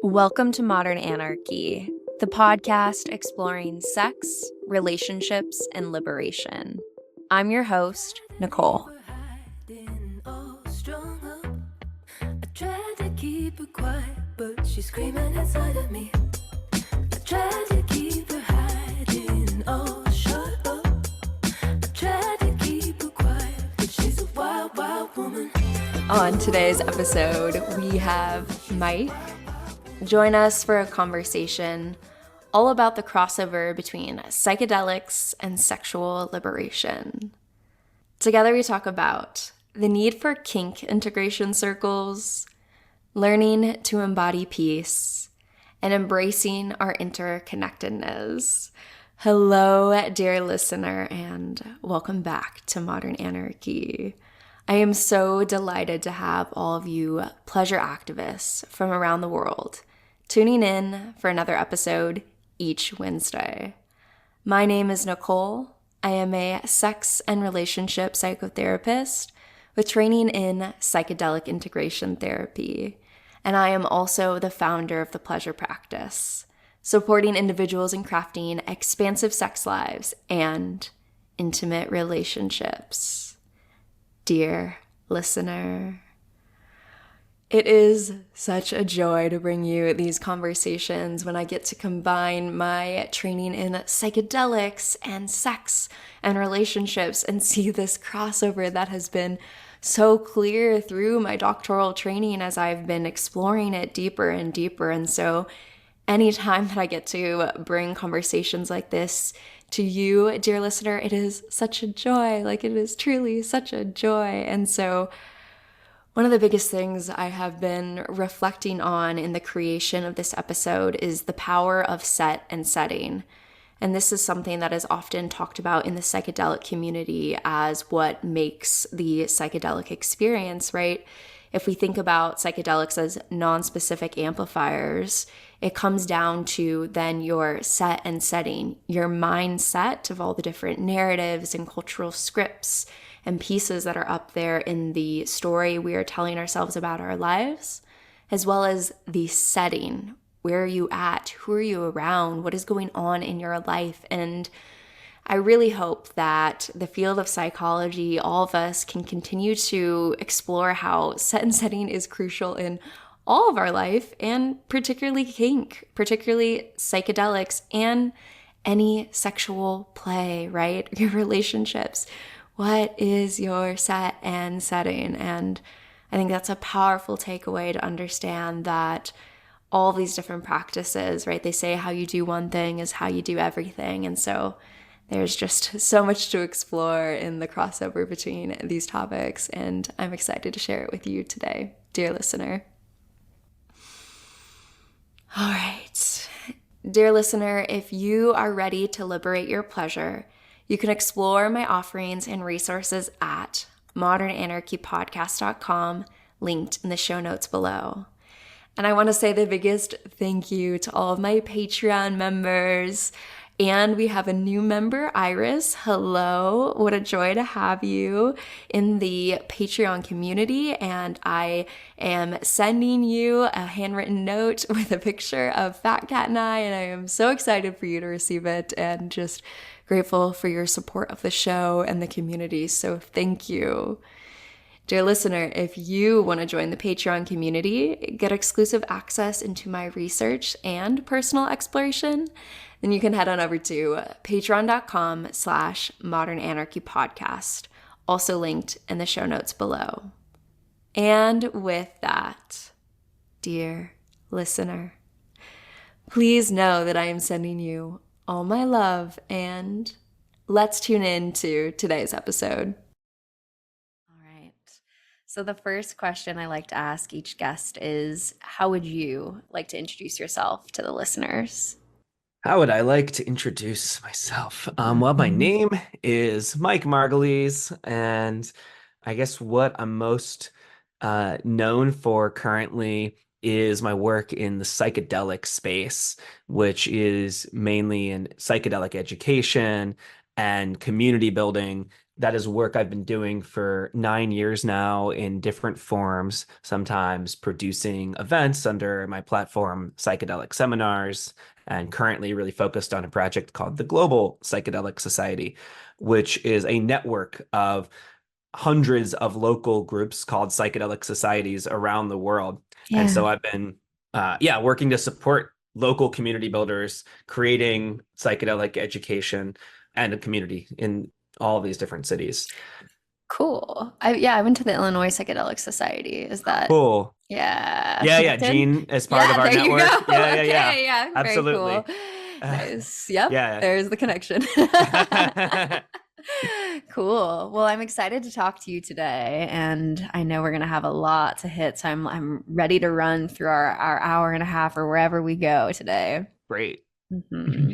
Welcome to Modern Anarchy, the podcast exploring sex, relationships, and liberation. I'm your host, Nicole. I tried to keep her quiet, but she's screaming inside of me. I tried to keep her hiding, oh, shut up. I tried to keep her quiet, but she's a wild, wild woman. On today's episode, we have Mike. Join us for a conversation all about the crossover between psychedelics and sexual liberation. Together we talk about the need for kink integration circles, learning to embody peace, and embracing our interconnectedness. Hello, dear listener, and welcome back to Modern Anarchy. I am so delighted to have all of you pleasure activists from around the world tuning in for another episode each Wednesday. My name is Nicole. I am a sex and relationship psychotherapist with training in psychedelic integration therapy, and I am also the founder of the Pleasure Practice, supporting individuals in crafting expansive sex lives and intimate relationships. Dear listener, it is such a joy to bring you these conversations when I get to combine my training in psychedelics and sex and relationships and see this crossover that has been so clear through my doctoral training as I've been exploring it deeper and deeper. And so anytime that I get to bring conversations like this to you, dear listener, it is such a joy. Like, it is truly such a joy. And so one of the biggest things I have been reflecting on in the creation of this episode is the power of set and setting. And this is something that is often talked about in the psychedelic community as what makes the psychedelic experience, right? If we think about psychedelics as non-specific amplifiers, it comes down to then your set and setting, your mindset of all the different narratives and cultural scripts and pieces that are up there in the story we are telling ourselves about our lives, as well as the setting. Where are you at? Who are you around? What is going on in your life? And I really hope that the field of psychology, all of us can continue to explore how set and setting is crucial in all of our life, and particularly kink, particularly psychedelics, and any sexual play, right? Your relationships. What is your set and setting? And I think that's a powerful takeaway to understand that all these different practices, right? They say how you do one thing is how you do everything. And so there's just so much to explore in the crossover between these topics, and I'm excited to share it with you today, dear listener. All right. Dear listener, if you are ready to liberate your pleasure, you can explore my offerings and resources at modernanarchypodcast.com, linked in the show notes below. And I want to say the biggest thank you to all of my Patreon members. And we have a new member, Iris. Hello. What a joy to have you in the Patreon community. And I am sending you a handwritten note with a picture of Fat Cat and I am so excited for you to receive it and just grateful for your support of the show and the community. So thank you. Dear listener, if you want to join the Patreon community, get exclusive access into my research and personal exploration, then you can head on over to patreon.com/modernanarchypodcast, also linked in the show notes below. And with that, dear listener, please know that I am sending you all my love, and let's tune in to today's episode. So the first question I like to ask each guest is, how would you like to introduce yourself to the listeners? How would I like to introduce myself? Well, my name is Mike Margolies, and I guess what I'm most known for currently is my work in the psychedelic space, which is mainly in psychedelic education and community building that is work I've been doing for 9 years now in different forms, sometimes producing events under my platform, Psychedelic Seminars, and currently really focused on a project called the Global Psychedelic Society, which is a network of hundreds of local groups called psychedelic societies around the world. And Yeah. so I've been, working to support local community builders, creating psychedelic education and a community in all of these different cities. Cool. I went to the Illinois Psychedelic Society. Is that, Cool. yeah, Yeah, yeah. connected? Jean is part of Yeah, our there you network. go. Yeah, yeah, yeah. Okay, yeah, very cool. Absolutely. Nice. Yep, Yeah. there's the connection. Cool. Well, I'm excited to talk to you today, and I know we're gonna have a lot to hit, so I'm ready to run through our hour and a half or wherever we go today. Great. hmm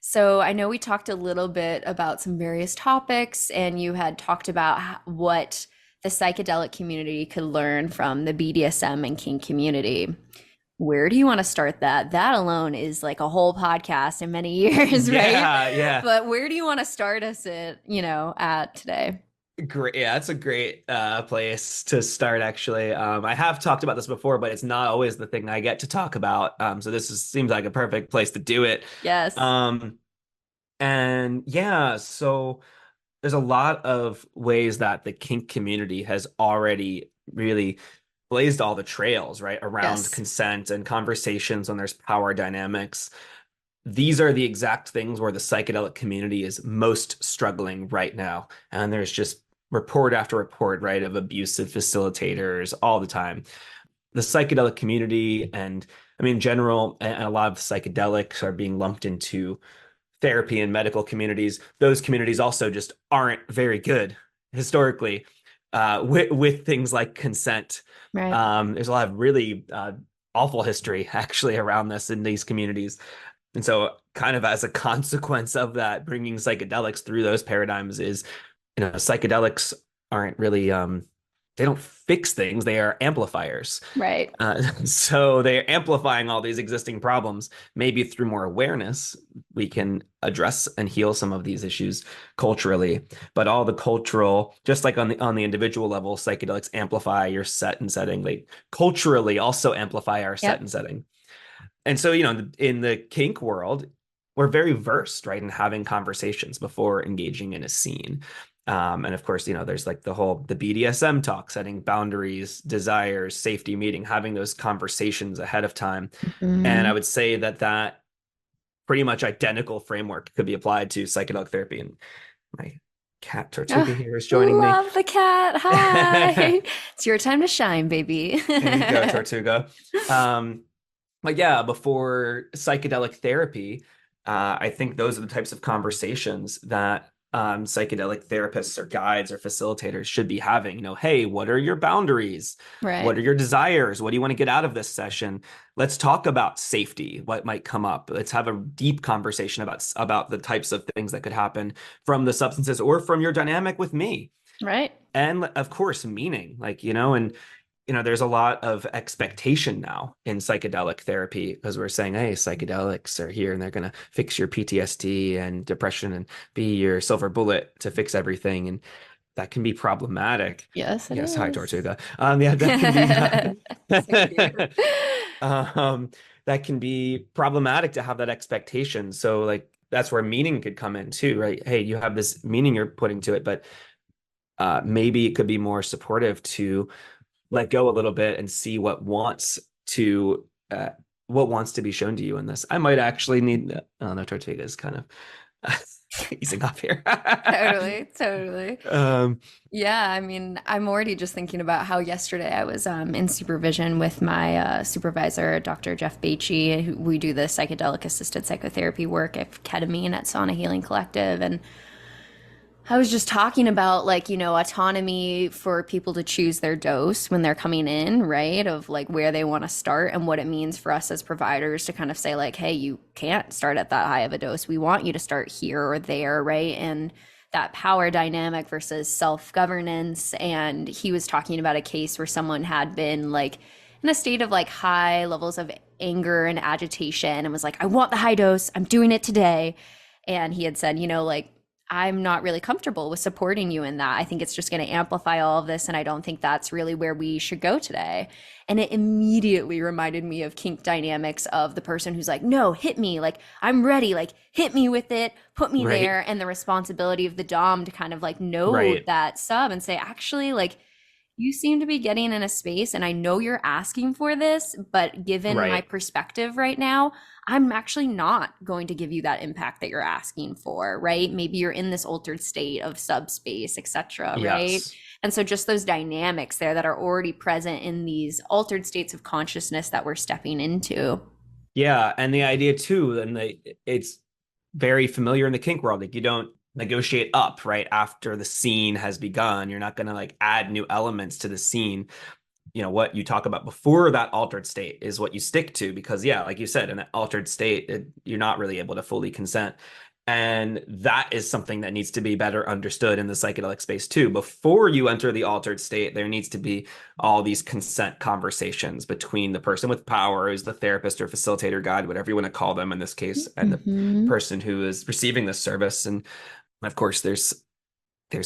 So I know we talked a little bit about some various topics, and you had talked about what the psychedelic community could learn from the BDSM and kink community. Where do you want to start that? That alone is like a whole podcast in many years, right? Yeah, yeah. But where do you want to start us at today? Great. Yeah, that's a great place to start, actually. I have talked about this before, but it's not always the thing I get to talk about. So seems like a perfect place to do it. Yes. Um, and yeah, so there's a lot of ways that the kink community has already really blazed all the trails, right, around Yes. consent and conversations when there's power dynamics. These are the exact things where the psychedelic community is most struggling right now. And there's just report after report, right, of abusive facilitators all the time. The psychedelic community, and I mean, in general, and a lot of psychedelics are being lumped into therapy and medical communities. Those communities also just aren't very good historically with things like consent. Right. There's a lot of really awful history actually around this in these communities. And so, kind of as a consequence of that, bringing psychedelics through those paradigms is, psychedelics aren't really, they don't fix things, they are amplifiers. Right. So they're amplifying all these existing problems. Maybe through more awareness, we can address and heal some of these issues culturally. But all the cultural, just like on the individual level, psychedelics amplify your set and setting. They culturally also amplify our set Yep. and setting. And so, in the kink world, we're very versed, right, in having conversations before engaging in a scene. And of course, there's like the BDSM talk, setting boundaries, desires, safety meeting, having those conversations ahead of time. And I Mhm. would say that pretty much identical framework could be applied to psychedelic therapy. And my cat Tortuga Ah, here is joining me. love the cat. Hi. It's your time to shine, baby. There you go, Tortuga. But yeah, before psychedelic therapy, I think those are the types of conversations that psychedelic therapists or guides or facilitators should be having. Hey, what are your boundaries? Right. What are your desires? What do you want to get out of this session? Let's talk about safety, what might come up. Let's have a deep conversation about the types of things that could happen from the substances or from your dynamic with me. Right. And of course, meaning, and there's a lot of expectation now in psychedelic therapy because we're saying, hey, psychedelics are here and they're going to fix your PTSD and depression and be your silver bullet to fix everything. And that can be problematic. Yes, it Yes, hi, is. Tortuga. Yeah, that So can cute. be that can be problematic to have that expectation. So like that's where meaning could come in too, right? Hey, you have this meaning you're putting to it, but maybe it could be more supportive to let go a little bit and see what wants to be shown to you in this. I might actually need. Oh no, Tortuga is kind of easing off here. Totally. Um, Yeah, I mean, I'm already just thinking about how yesterday I was in supervision with my supervisor, Dr. Jeff Beachy. We do the psychedelic assisted psychotherapy work at ketamine at Sauna Healing Collective, and I was just talking about autonomy for people to choose their dose when they're coming in, right? Of like where they want to start and what it means for us as providers to kind of say like, hey, you can't start at that high of a dose. We want you to start here or there, right? And that power dynamic versus self-governance. And he was talking about a case where someone had been like in a state of like high levels of anger and agitation and was like, I want the high dose. I'm doing it today. And he had said, I'm not really comfortable with supporting you in that. I think it's just going to amplify all of this. And I don't think that's really where we should go today. And it immediately reminded me of kink dynamics of the person who's like, no, hit me. Like, I'm ready. Like, hit me with it, put me Right. there. And the responsibility of the Dom to kind of like know Right. that sub and say, actually, like, you seem to be getting in a space, and I know you're asking for this, but given my Right. perspective right now, I'm actually not going to give you that impact that you're asking for, right? Maybe you're in this altered state of subspace, etc., right? Yes. And so just those dynamics there that are already present in these altered states of consciousness that we're stepping into. Yeah, and the idea too, and it's very familiar in the kink world. Like you don't negotiate up right after the scene has begun. You're not going to like add new elements to the scene. You know, what you talk about before that altered state is what you stick to, because yeah, like you said, in an altered state, you're not really able to fully consent. And that is something that needs to be better understood in the psychedelic space too. Before you enter the altered state, there needs to be all these consent conversations between the person with power, who's the therapist or facilitator, guide, whatever you want to call them in this case, and the Mm-hmm. person who is receiving this service. And of course, there's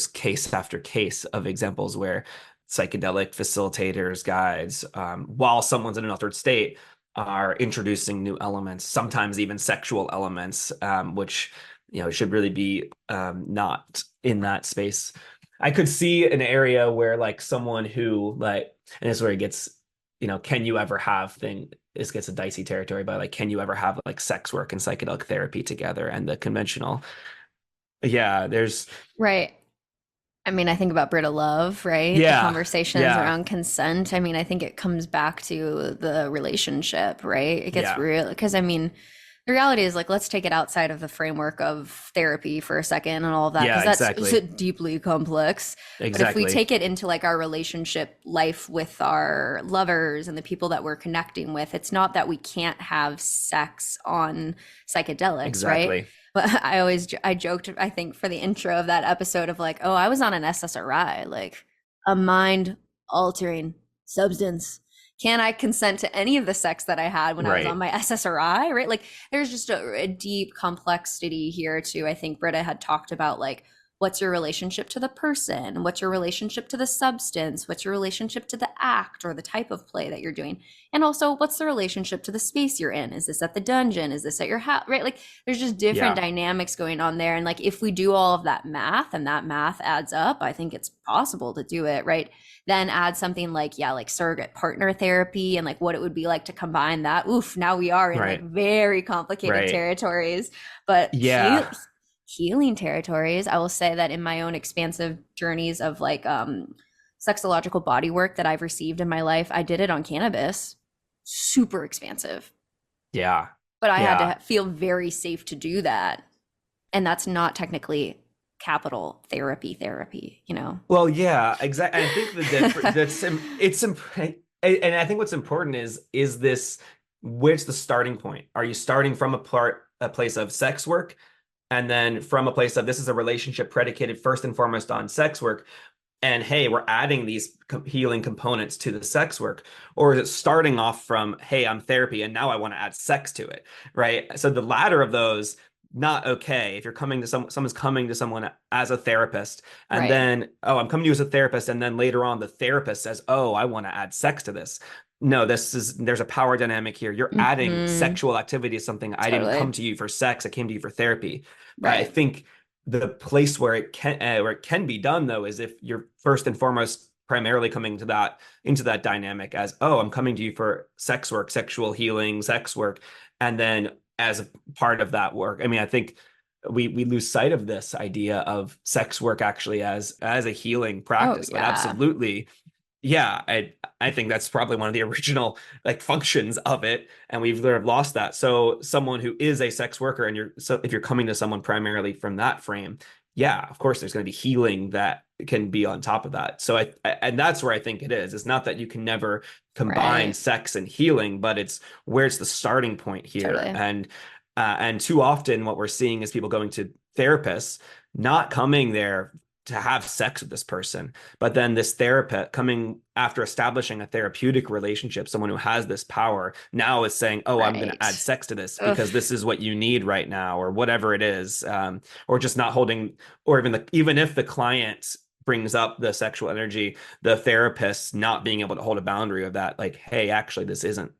case after case of examples where psychedelic facilitators, guides, while someone's in an altered state, are introducing new elements, sometimes even sexual elements, which should really be not in that space. I could see an area where like someone who like, and this is where it gets, can you ever have thing? This gets a dicey territory, but like, can you ever have like sex work and psychedelic therapy together and the conventional? Yeah, there's Right. I mean, I think about Britta Love, right? The yeah, conversations yeah, around consent. I mean, I think it comes back to the relationship, right? It gets yeah, real because I mean, the reality is like, let's take it outside of the framework of therapy for a second and all of that, yeah, because that's exactly, deeply complex. But if we exactly, take it into like our relationship life with our lovers and the people that we're connecting with, it's not that we can't have sex on psychedelics, right? exactly. But I joked, I think, for the intro of that episode of like, oh, I was on an SSRI, like a mind altering substance. Can I consent to any of the sex that I had when I was on Right. my SSRI? Right. Like there's just a deep complexity here too. I think Britta had talked about like, what's your relationship to the person? What's your relationship to the substance? What's your relationship to the act or the type of play that you're doing? And also, what's the relationship to the space you're in? Is this at the dungeon? Is this at your house? Right? Like, there's just different Yeah. dynamics going on there. And like, if we do all of that math and that math adds up, I think it's possible to do it, right? Then add something like, yeah, like surrogate partner therapy and like what it would be like to combine that. Oof, now we are in like Right. very complicated Right. territories. But Yeah. healing territories, I will say that in my own expansive journeys of like sexological body work that I've received in my life, I did it on cannabis. Super expansive. Yeah. But I had Yeah. to feel very safe to do that. And that's not technically capital therapy, you know? Well, yeah, exactly. I think and I think what's important is this, where's the starting point? Are you starting from a place of sex work, and then from a place of this is a relationship predicated first and foremost on sex work, and hey, we're adding these healing components to the sex work? Or is it starting off from, hey, I'm therapy and now I want to add sex to it, right? So the latter of those, not okay. If you're coming to someone's coming to someone as a therapist, and Right. then, oh, I'm coming to you as a therapist, and then later on the therapist says, oh, I want to add sex to this. No, there's a power dynamic here. You're adding Mm-hmm. sexual activity to something. I didn't Totally. come to you for sex. I came to you for therapy. But I Right. think the place where it can be done though is if you're first and foremost primarily coming to that into that dynamic as, oh, I'm coming to you for sex work, sexual healing, sex work, and then as a part of that work, I mean, I think we lose sight of this idea of sex work actually as a healing Oh, practice. But yeah. absolutely, yeah, I think that's probably one of the original like functions of it, and we've sort of lost that. So someone who is a sex worker, and if you're coming to someone primarily from that frame, yeah, of course there's going to be healing that can be on top of that. So and that's where I think it is. It's not that you can never combine Right. sex and healing, but it's where's the starting point here. Totally. And too often what we're seeing is people going to therapists, not coming there to have sex with this person. But then this therapist coming after establishing a therapeutic relationship, someone who has this power now is saying, oh, I'm going to add Right. sex to this Ugh. because this is what you need right now, or whatever it is. Or just not holding, or even if the client brings up the sexual energy, the therapist not being able to hold a boundary of that, like, hey, actually, this isn't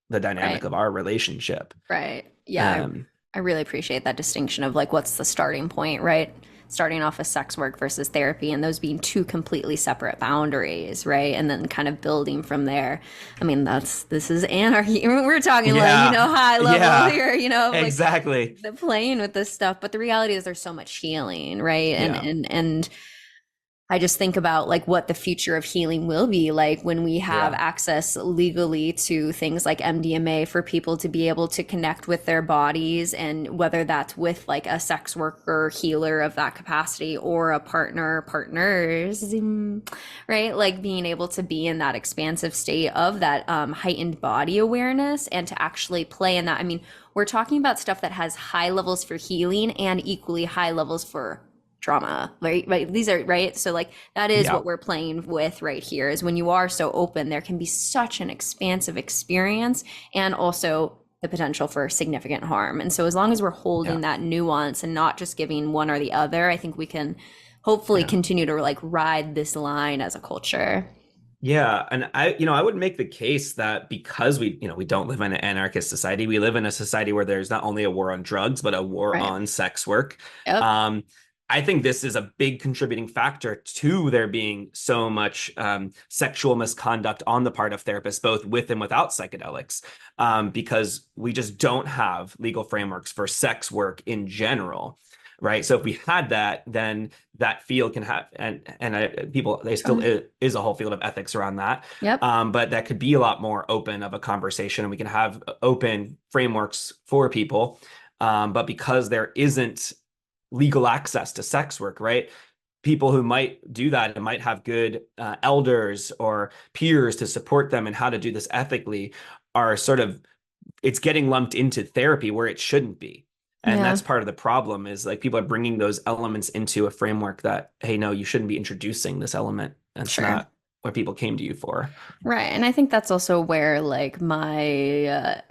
the dynamic Right. of our relationship. Right. Yeah, Um, I really appreciate that distinction of like what's the starting point, right? Starting off with sex work versus therapy and those being two completely separate boundaries, right? And then kind of building from there. I mean, this is anarchy. We're talking like, yeah, high level yeah, here, like exactly. the playing with this stuff. But the reality is there's so much healing, right? And Yeah, and I just think about like what the future of healing will be like when we have yeah, access legally to things like MDMA for people to be able to connect with their bodies, and whether that's with like a sex worker healer of that capacity or a partners, right? Like being able to be in that expansive state of that heightened body awareness and to actually play in that. I mean, we're talking about stuff that has high levels for healing and equally high levels for trauma, right, these are right, so like that is yeah, what we're playing with right here, is when you are so open there can be such an expansive experience and also the potential for significant harm. And so as long as we're yeah, holding that nuance and not just giving one or the other, I think we can hopefully yeah. continue to like ride this line as a culture. Yeah, and I would make the case that because we don't live in an anarchist society, we live in a society where there's not only a war on drugs, but a war Right. on sex work. Yep. Um, I think this is a big contributing factor to there being so much sexual misconduct on the part of therapists, both with and without psychedelics, because we just don't have legal frameworks for sex work in general. Right. So if we had that, then that field can have, people, they still is a whole field of ethics around that. Yep. But that could be a lot more open of a conversation, and we can have open frameworks for people. But because there isn't legal access to sex work, right? People who might do that and might have good elders or peers to support them in how to do this ethically are sort of, it's getting lumped into therapy where it shouldn't be. And Yeah. that's part of the problem, is like people are bringing those elements into a framework that, hey, no, you shouldn't be introducing this element. That's Sure. not what people came to you for. Right. And I think that's also where like my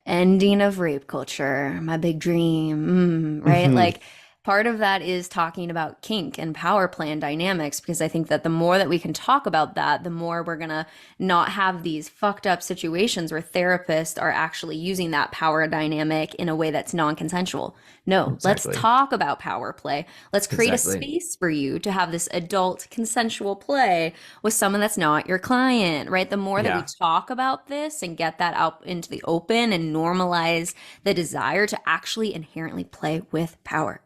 ending of rape culture, my big dream, right? Hmm. Like part of that is talking about kink and power play and dynamics, because I think that the more that we can talk about that, the more we're gonna not have these fucked up situations where therapists are actually using that power dynamic in a way that's non-consensual. No, let's Exactly. talk about power play. Let's create a Exactly. space for you to have this adult consensual play with someone that's not your client, right? The more that we Yeah. talk about this and get that out into the open and normalize the desire to actually inherently play with power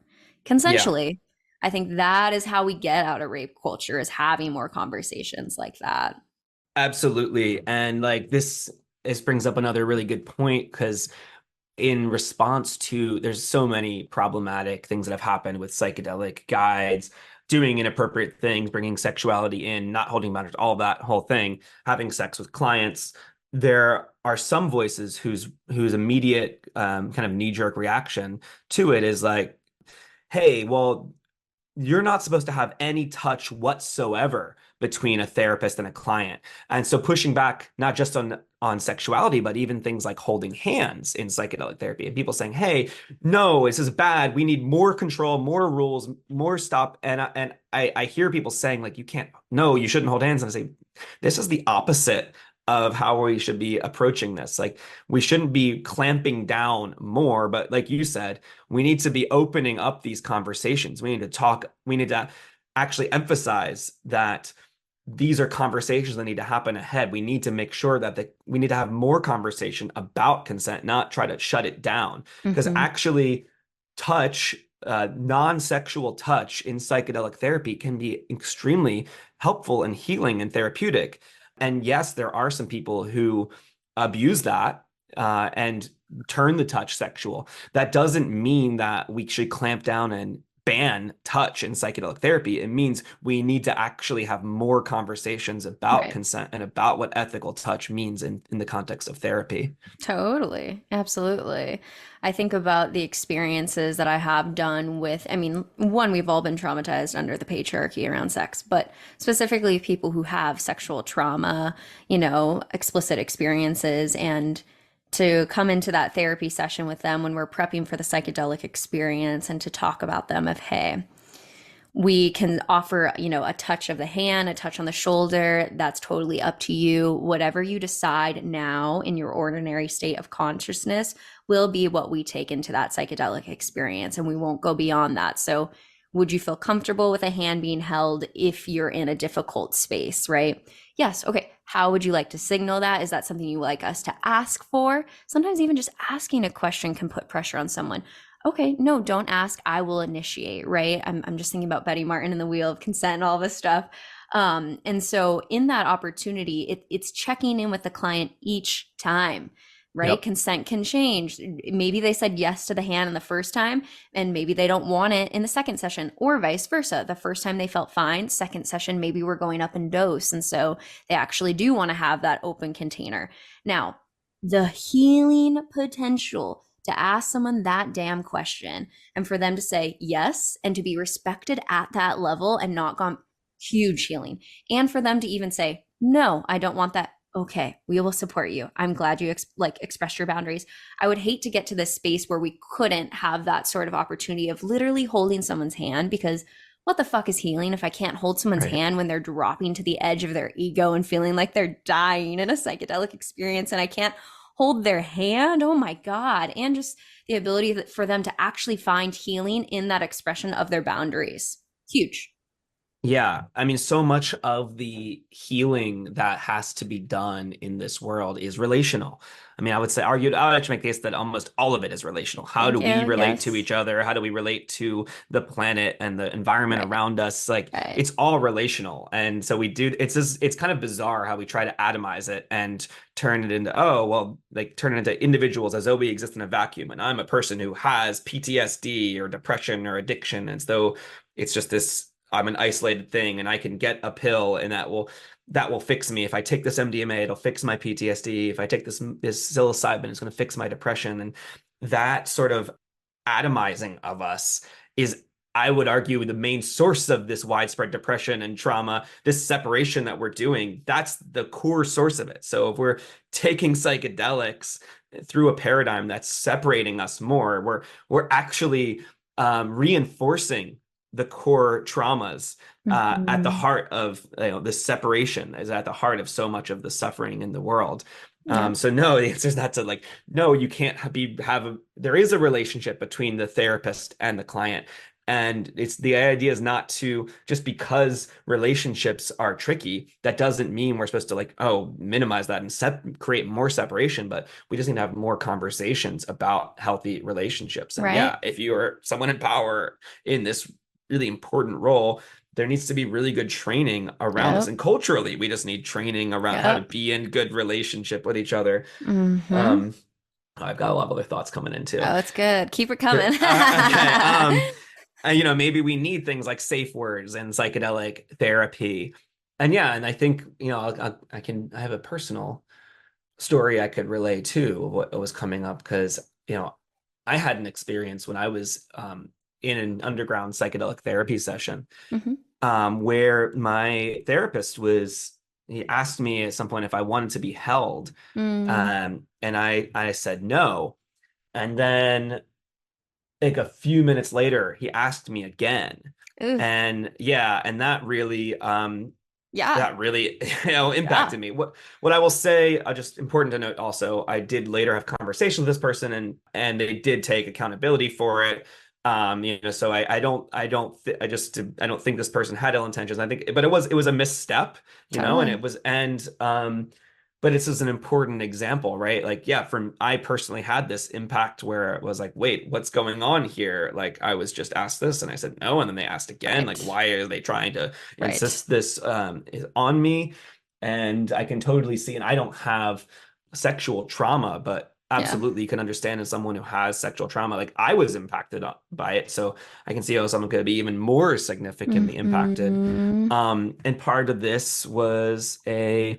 Yeah. consensually, I think that is how we get out of rape culture, is having more conversations like that. Absolutely. And like this brings up another really good point, because in response to, there's so many problematic things that have happened with psychedelic guides, doing inappropriate things, bringing sexuality in, not holding boundaries, all that whole thing, having sex with clients. There are some voices whose immediate kind of knee-jerk reaction to it is like, hey, well, you're not supposed to have any touch whatsoever between a therapist and a client. And so pushing back not just on sexuality, but even things like holding hands in psychedelic therapy, and people saying, hey, no, this is bad, we need more control, more rules, more stop. And I hear people saying like, you can't, no, you shouldn't hold hands. And I say, this is the opposite of how we should be approaching this. Like, we shouldn't be clamping down more, but like you said, we need to be opening up these conversations. We need to talk, we need to actually emphasize that these are conversations that need to happen ahead. We need to make sure that we need to have more conversation about consent, not try to shut it down. Because Mm-hmm. actually, touch, non-sexual touch in psychedelic therapy can be extremely helpful and healing and therapeutic. And yes, there are some people who abuse that and turn the touch sexual. That doesn't mean that we should clamp down and ban touch in psychedelic therapy. It means we need to actually have more conversations about Right. consent and about what ethical touch means in the context of therapy. Totally. Absolutely. I think about the experiences that I have done with, I mean, one, we've all been traumatized under the patriarchy around sex, but specifically people who have sexual trauma, explicit experiences, and to come into that therapy session with them when we're prepping for the psychedelic experience and to talk about them of, hey, we can offer, a touch of the hand, a touch on the shoulder. That's totally up to you. Whatever you decide now in your ordinary state of consciousness will be what we take into that psychedelic experience, and we won't go beyond that. So, would you feel comfortable with a hand being held if you're in a difficult space, right? Yes. Okay. How would you like to signal that? Is that something you like us to ask for? Sometimes even just asking a question can put pressure on someone. Okay, no, don't ask. I will initiate, right? I'm just thinking about Betty Martin and the Wheel of Consent and all this stuff. And so in that opportunity, it's checking in with the client each time, right? Yep. Consent can change. Maybe they said yes to the hand in the first time, and maybe they don't want it in the second session, or vice versa. The first time they felt fine, second session, maybe we're going up in dose. And so they actually do want to have that open container. Now, the healing potential to ask someone that damn question and for them to say yes and to be respected at that level and not gone, huge healing. And for them to even say, no, I don't want that. Okay, we will support you. I'm glad you expressed your boundaries. I would hate to get to this space where we couldn't have that sort of opportunity of literally holding someone's hand, because what the fuck is healing if I can't hold someone's Right. hand when they're dropping to the edge of their ego and feeling like they're dying in a psychedelic experience, and I can't hold their hand? Oh my God. And just the ability for them to actually find healing in that expression of their boundaries. Huge. Yeah, I mean, so much of the healing that has to be done in this world is relational. I mean, I would actually make the case that almost all of it is relational. How do Thank we you. relate to Yes. each other? How do we relate to the planet and the environment Right. around us? Like, Right. it's all relational. And so it's kind of bizarre how we try to atomize it and turn it into, oh, well, like turn it into individuals as though we exist in a vacuum. And I'm a person who has PTSD or depression or addiction. And so it's just this, I'm an isolated thing and I can get a pill and that will fix me. If I take this MDMA, it'll fix my PTSD. If I take this psilocybin, it's going to fix my depression. And that sort of atomizing of us is, I would argue, the main source of this widespread depression and trauma. This separation that we're doing, that's the core source of it. So if we're taking psychedelics through a paradigm that's separating us more, we're actually reinforcing the core traumas at the Mhm. heart of, this separation is at the heart of so much of the suffering in the world. Yeah. So no, the answer is not to like, no, you can't there is a relationship between the therapist and the client. And it's the idea is not to, just because relationships are tricky, that doesn't mean we're supposed to like, oh, minimize that and create more separation, but we just need to have more conversations about healthy relationships. And Right. yeah, if you are someone in power in this really important role, there needs to be really good training around this. Yep. And culturally, we just need training around how to Yep. be in good relationship with each other. Mm-hmm. Um, I've got a lot of other thoughts coming in too. Oh, it's good. Keep it coming. Okay. Maybe we need things like safe words and psychedelic therapy. And yeah, and I think, I have a personal story I could relay too of what was coming up, because, I had an experience when I was in an underground psychedelic therapy session, Hmm. where my therapist he asked me at some point if I wanted to be held. Mm. And I said no. And then like a few minutes later, he asked me again. Ooh. And yeah, and Yeah. that really Yeah. impacted me. What I will say, just important to note also, I did later have conversation with this person, and they did take accountability for it. So I don't think this person had ill intentions. I think, but it was a misstep, and Totally. it was, but this is an important example, right? Like, yeah, I personally had this impact where it was like, wait, what's going on here? Like, I was just asked this and I said no, and then they asked again, like, Right. why are they trying to Right. insist this is on me? And I can totally see, and I don't have sexual trauma, but Yeah. absolutely can understand as someone who has sexual trauma. Like I was impacted by it, so I can see how someone could be even more significantly impacted. Hmm. And part of this was I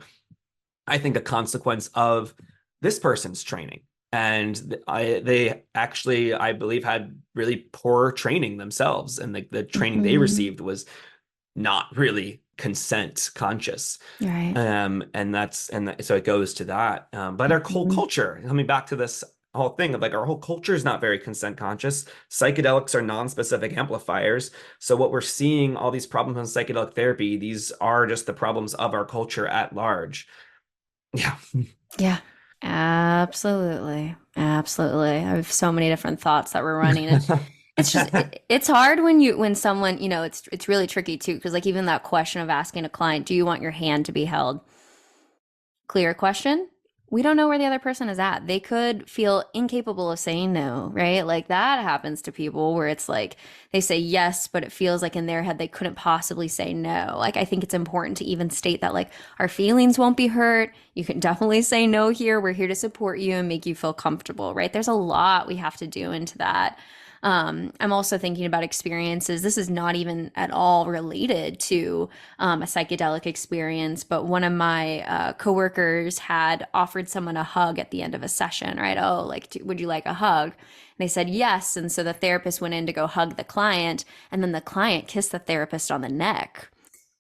think, a consequence of this person's training. And they actually, I believe, had really poor training themselves, and the training they Hmm. received was not really consent conscious. Right. So it goes to that. But our whole Hmm. culture, coming back to this whole thing of like our whole culture is not very consent conscious. Psychedelics are non-specific amplifiers. So what we're seeing, all these problems in psychedelic therapy, these are just the problems of our culture at large. Yeah. Yeah. Absolutely. Absolutely. I have so many different thoughts that we're running. And it's just it's hard when when someone, it's really tricky too, because like even that question of asking a client, do you want your hand to be held? Clear question. We don't know where the other person is at. They could feel incapable of saying no, right? Like that happens to people where it's like they say yes, but it feels like in their head they couldn't possibly say no. Like I think it's important to even state that like our feelings won't be hurt. You can definitely say no here. We're here to support you and make you feel comfortable, right? There's a lot we have to do into that. I'm also thinking about experiences. This is not even at all related to a psychedelic experience, but one of my coworkers had offered someone a hug at the end of a session, right? Oh, like, would you like a hug? And they said yes. And so the therapist went in to go hug the client, and then the client kissed the therapist on the neck.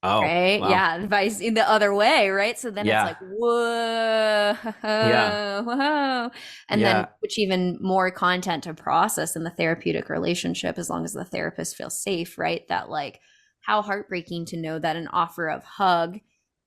Oh, Right? wow. Yeah, vice in the other way, right? So then it's like, Yeah. whoa, Yeah. whoa. And then Yeah. which even more content to process in the therapeutic relationship as long as the therapist feels safe, right? That like how heartbreaking to know that an offer of hug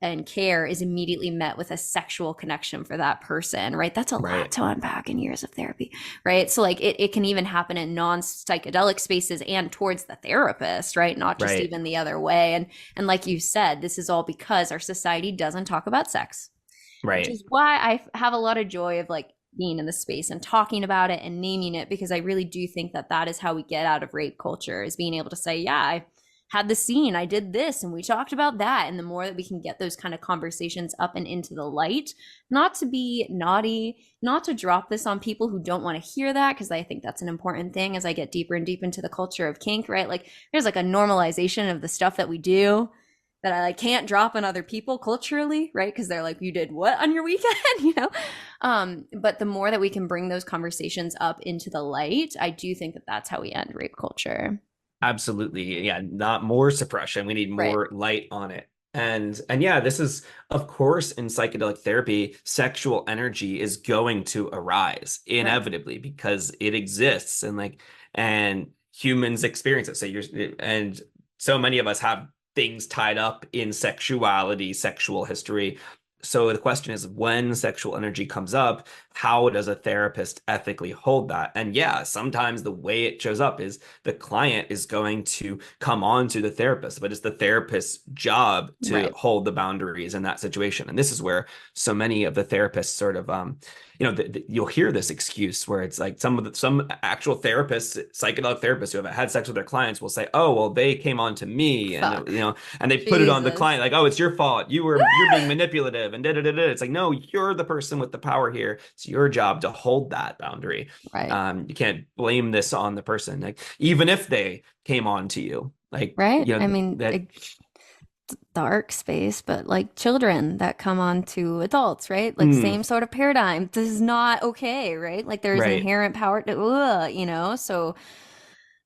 and care is immediately met with a sexual connection for that person, right? That's a lot Right. to unpack in years of therapy, right? So like it can even happen in non-psychedelic spaces and towards the therapist, right? Not just Right. even the other way. And like you said, this is all because our society doesn't talk about sex, which Right. is why I have a lot of joy of like being in the space and talking about it and naming it, because I really do think that that is how we get out of rape culture, is being able to say, yeah, I had the scene, I did this, and we talked about that. And the more that we can get those kind of conversations up and into the light, not to be naughty, not to drop this on people who don't want to hear that, because I think that's an important thing as I get deeper and deep into the culture of kink, right? Like there's like a normalization of the stuff that we do that I like can't drop on other people culturally, right? Because they're like, you did what on your weekend, you know? But the more that we can bring those conversations up into the light, I do think that that's how we end rape culture. Absolutely. Yeah, not more suppression. We need Right. more light on it. And yeah, this is, of course, in psychedelic therapy, sexual energy is going to arise Right. inevitably because it exists, and humans experience it. And so many of us have things tied up in sexuality, sexual history. So the question is, when sexual energy comes up, how does a therapist ethically hold that? And yeah, sometimes the way it shows up is the client is going to come on to the therapist, but it's the therapist's job to Right. hold the boundaries in that situation. And this is where so many of the therapists sort of, you'll hear this excuse where it's like some actual therapists, psychedelic therapists who have had sex with their clients will say, "Oh, well, they came on to me," Fuck. and they put it on the client Jesus. like, "Oh, it's your fault. You're being manipulative," and da da da da. It's like, no, you're the person with the power here. It's your job to hold that boundary. Right. You can't blame this on the person, like even if they came on to you, like Right. I mean, that. dark space, but like children that come on to adults, right? Like Mm, same sort of paradigm. This is not okay, right? Like there's right. inherent power to, so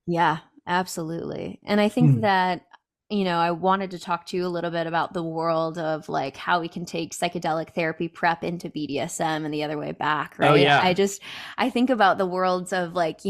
yeah, absolutely. And I think Mm. that, I wanted to talk to you a little bit about the world of like how we can take psychedelic therapy prep into BDSM and the other way back, Oh right? yeah. I think about the worlds of like,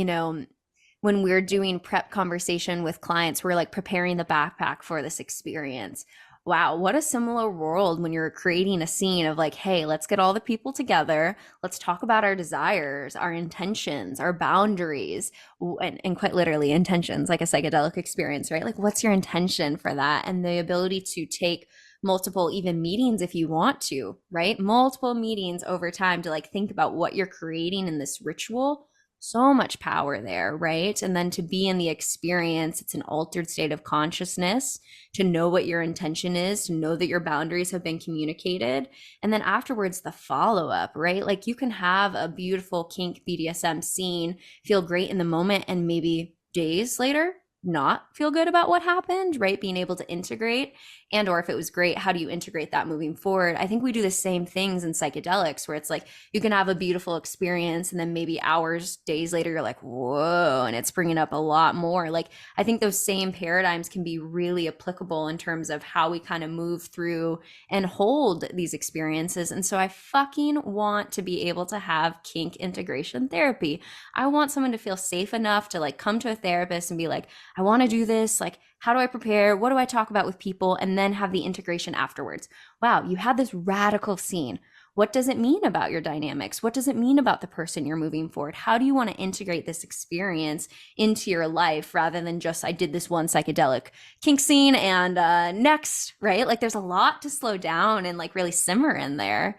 when we're doing prep conversation with clients, we're like preparing the backpack for this experience. Wow, what a similar world when you're creating a scene of like, hey, let's get all the people together. Let's talk about our desires, our intentions, our boundaries, and quite literally intentions, like a psychedelic experience, right? Like, what's your intention for that? And the ability to take multiple even meetings if you want to, right? Multiple meetings over time to like think about what you're creating in this ritual so much power there, right? And then to be in the experience, it's an altered state of consciousness, to know what your intention is, to know that your boundaries have been communicated. And then afterwards, the follow up, right? Like you can have a beautiful kink BDSM scene, feel great in the moment, and maybe days later, not feel good about what happened, right? Being able to integrate, and or if it was great, how do you integrate that moving forward? I think we do the same things in psychedelics where it's like you can have a beautiful experience and then maybe hours, days later, you're like, whoa, and it's bringing up a lot more. Like I think those same paradigms can be really applicable in terms of how we kind of move through and hold these experiences. And so I fucking want to be able to have kink integration therapy. I want someone to feel safe enough to like come to a therapist and be like, I want to do this. Like, how do I prepare? What do I talk about with people? And then have the integration afterwards. Wow, you had this radical scene. What does it mean about your dynamics? What does it mean about the person you're moving forward? How do you want to integrate this experience into your life rather than just, I did this one psychedelic kink scene and next, right? Like there's a lot to slow down and like really simmer in there.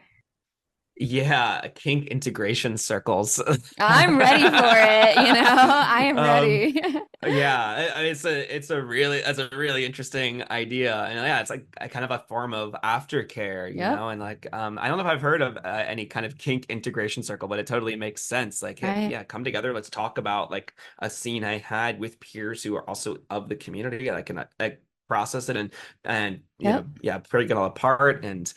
Yeah, kink integration circles. I'm ready for it, I am Um, ready. yeah, it's a really interesting idea, and yeah, it's like a kind of a form of aftercare, Yep. and like I don't know if I've heard of any kind of kink integration circle, but it totally makes sense. Like, hey, Right. yeah, come together, let's talk about like a scene I had with peers who are also of the community. I can like process it and Yep. yeah, break it all apart and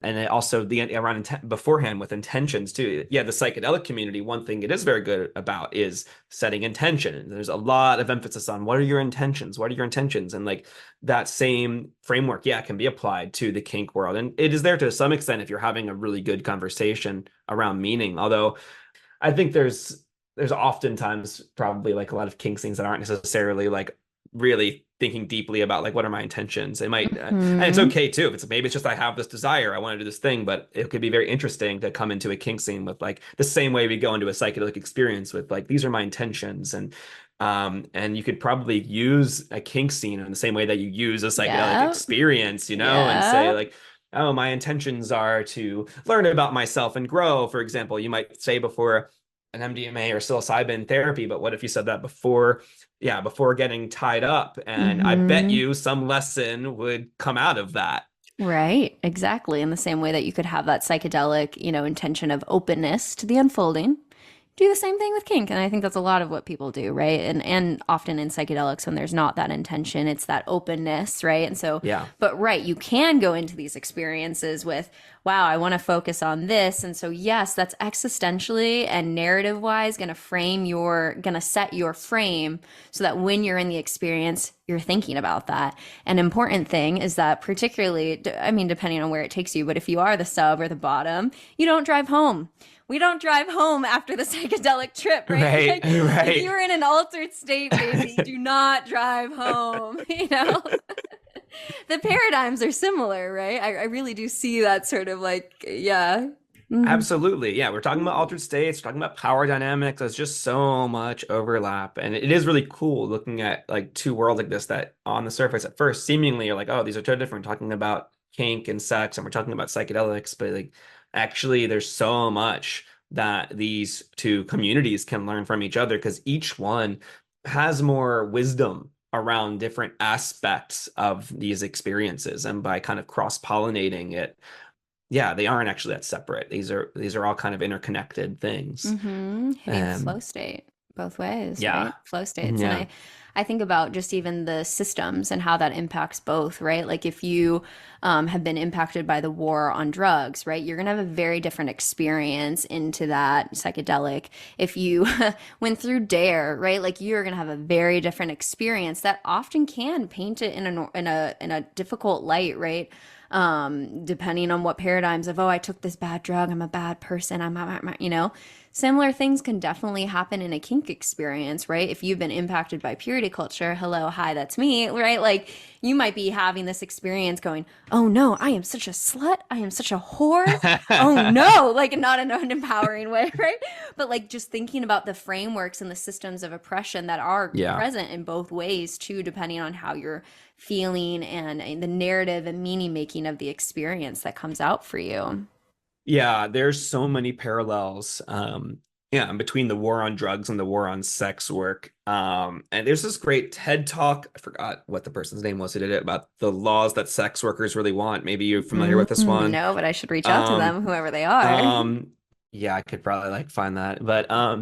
it also the around beforehand with intentions too. Yeah, the psychedelic community, one thing it is very good about is setting intention. There's a lot of emphasis on what are your intentions, what are your intentions, and like that same framework, yeah, can be applied to the kink world, and it is there to some extent if you're having a really good conversation around meaning. Although I think there's oftentimes probably like a lot of kink scenes that aren't necessarily like really thinking deeply about like what are my intentions. It might and it's Hmm. okay too if it's maybe it's just I have this desire, I want to do this thing, but it could be very interesting to come into a kink scene with like the same way we go into a psychedelic experience with like these are my intentions, and you could probably use a kink scene in the same way that you use a psychedelic Yep. experience, and say Yep. like, oh, my intentions are to learn about myself and grow. For example, you might say before an MDMA or psilocybin therapy, but what if you said that before, yeah, before getting tied up? And I bet Hmm. you some lesson would come out of that. Right, exactly. In the same way that you could have that psychedelic, intention of openness to the unfolding, do the same thing with kink. And I think that's a lot of what people do, right? And often in psychedelics, when there's not that intention, it's that openness, right? And so, Yeah. but right, you can go into these experiences with, wow, I want to focus on this. And so, yes, that's existentially and narrative wise going to set your frame so that when you're in the experience, you're thinking about that. An important thing is that, particularly, I mean, depending on where it takes you, but if you are the sub or the bottom, you don't drive home. We don't drive home after the psychedelic trip, right? Right. Like, if Right. you're in an altered state, baby, do not drive home, The paradigms are similar, right? I really do see that sort of like, yeah. Mm-hmm. Absolutely. Yeah, we're talking about altered states, we're talking about power dynamics. There's just so much overlap. And it is really cool looking at like two worlds like this that on the surface at first seemingly are like, oh, these are totally different. We're talking about kink and sex and we're talking about psychedelics, but like actually there's so much that these two communities can learn from each other because each one has more wisdom around different aspects of these experiences. And by kind of cross-pollinating it, yeah, they aren't actually that separate. These are all kind of interconnected things. Mm-hmm. Hitting the flow Um, state both ways, yeah, right? Flow states. And yeah, I think about just even the systems and how that impacts both, right? Like if you have been impacted by the war on drugs, right? You're going to have a very different experience into that psychedelic. If you went through DARE, right? Like you're going to have a very different experience that often can paint it in a difficult light, right? Depending on what paradigms of, oh, I took this bad drug, I'm a bad person, similar things can definitely happen in a kink experience, right? If you've been impacted by purity culture, hello, hi, that's me, right? Like you might be having this experience going, oh no, I am such a slut, I am such a whore. Oh no, like not in an empowering way, right? But like just thinking about the frameworks and the systems of oppression that are yeah, present in both ways too, depending on how you're feeling and the narrative and meaning making of the experience that comes out for you. yeah. There's so many parallels. Yeah, and between the war on drugs and the war on sex work. And there's this great TED talk. I forgot what the person's name was who did it about the laws that sex workers really want. Maybe you're familiar with this one. No, but I should reach out to Um, them, whoever they are. um, yeah, I could probably like find that. But I'll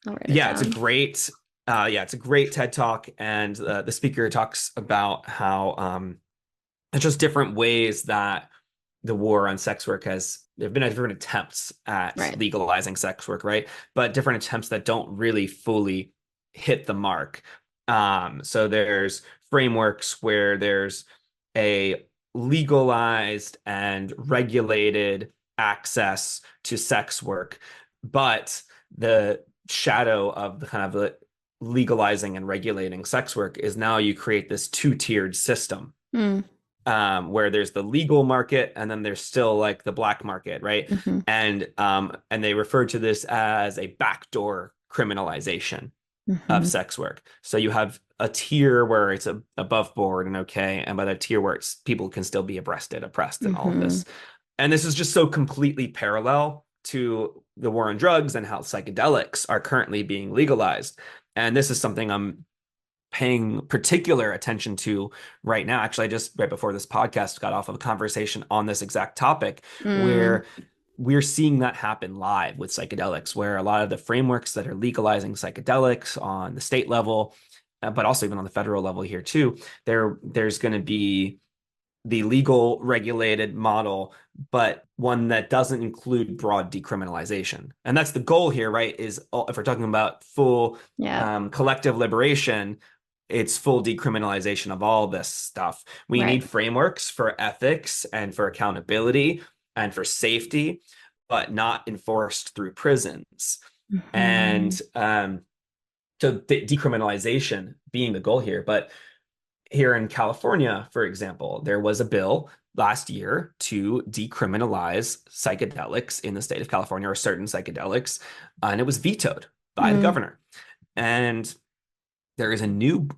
write it yeah, it's a down. great it's a great TED talk, and the speaker talks about how it's just different ways that the war on sex work has there have been different attempts at Right. legalizing sex work, right? But different attempts that don't really fully hit the mark. So there's frameworks where there's a legalized and regulated access to sex work, but the shadow of the kind of the legalizing and regulating sex work is now you create this two-tiered system, Mm. where there's the legal market and then there's still like the black market, right? Hmm. And they refer to this as a backdoor criminalization of Hmm. sex work. So you have a tier where it's above board and okay, and by the tier where it's people can still be arrested, oppressed, and all of Hmm. this. And this is just so completely parallel to the war on drugs and how psychedelics are currently being legalized. And this is something I'm paying particular attention to right now. Actually, I just right before this podcast got off of a conversation on this exact topic Mm. where we're seeing that happen live with psychedelics, where a lot of the frameworks that are legalizing psychedelics on the state level, but also even on the federal level here too, there's going to be the legal regulated model, but one that doesn't include broad decriminalization. And that's the goal here, right? Is if we're talking about full Yeah. collective liberation, it's full decriminalization of all this stuff. We Right. need frameworks for ethics and for accountability and for safety, but not enforced through prisons. Hmm. And so decriminalization being the goal here. But here in California, for example, there was a bill last year to decriminalize psychedelics in the state of California, or certain psychedelics, and it was vetoed by the Mm. governor. And there is a new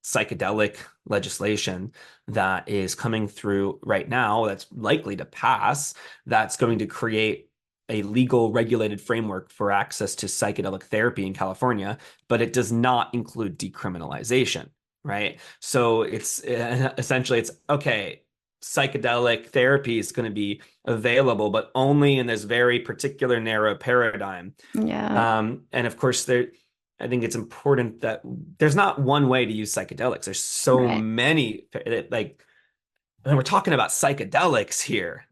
psychedelic legislation that is coming through right now that's likely to pass, that's going to create a legal regulated framework for access to psychedelic therapy in California, but it does not include decriminalization, right? So it's essentially it's okay, psychedelic therapy is going to be available, but only in this very particular narrow paradigm. Yeah. And of course, I think it's important that there's not one way to use psychedelics. There's so Right. many, like, and we're talking about psychedelics here.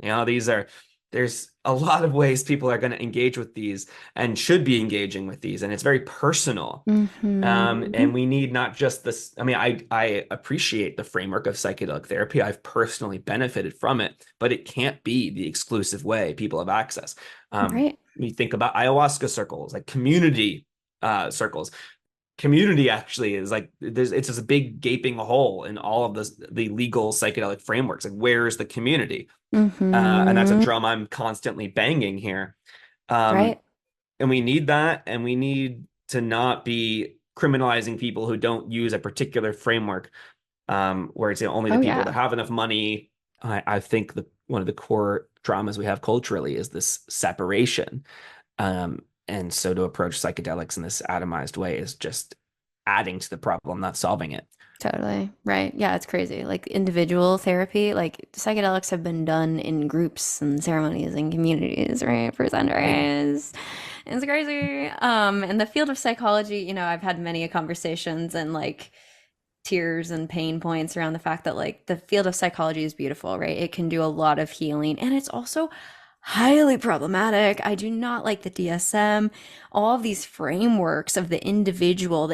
There's a lot of ways people are going to engage with these and should be engaging with these, and it's very personal. Hmm. And we need not just this. I mean, I appreciate the framework of psychedelic therapy. I've personally benefited from it, but it can't be the exclusive way people have access. Right. We think about ayahuasca circles, like community circles. Community actually is like it's just a big gaping hole in all of the legal psychedelic frameworks. Like, where's the community? And that's a Hmm. drum I'm constantly banging here. Um, Right. and we need that, and we need to not be criminalizing people who don't use a particular framework, where it's only the Oh, people that yeah. have enough money. I think one of the core dramas we have culturally is this separation. And so to approach psychedelics in this atomized way is just adding to the problem, not solving it. Totally. Right. Yeah, it's crazy. Like individual therapy, like psychedelics have been done in groups and ceremonies and communities, right, for Right. centuries. It's crazy. In the field of psychology, I've had many conversations and like tears and pain points around the fact that like the field of psychology is beautiful, right? It can do a lot of healing and it's also highly problematic. I do not like the DSM. All of these frameworks of the individual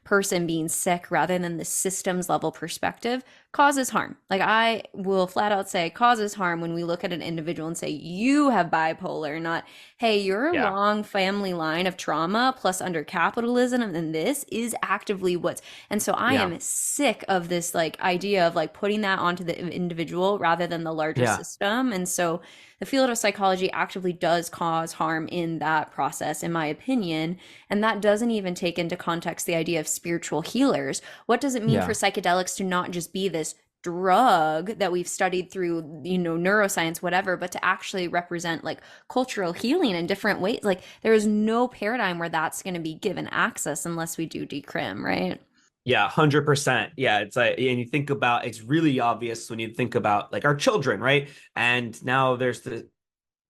person being sick rather than the systems level perspective causes harm. Like I will flat out say causes harm when we look at an individual and say you have bipolar, not hey, you're a Yeah. long family line of trauma plus under capitalism and this is actively what's and so I Yeah. am sick of this like idea of like putting that onto the individual rather than the larger Yeah. system. And so the field of psychology actively does cause harm in that process, in my opinion. And that doesn't even take into context the idea of spiritual healers. What does it mean for Yeah. psychedelics to not just be this drug that we've studied through, neuroscience, whatever, but to actually represent like cultural healing in different ways. Like there is no paradigm where that's going to be given access unless we do decrim, right? Yeah, 100%. Yeah, it's like, and you think about, it's really obvious when you think about like our children, right? And now there's the,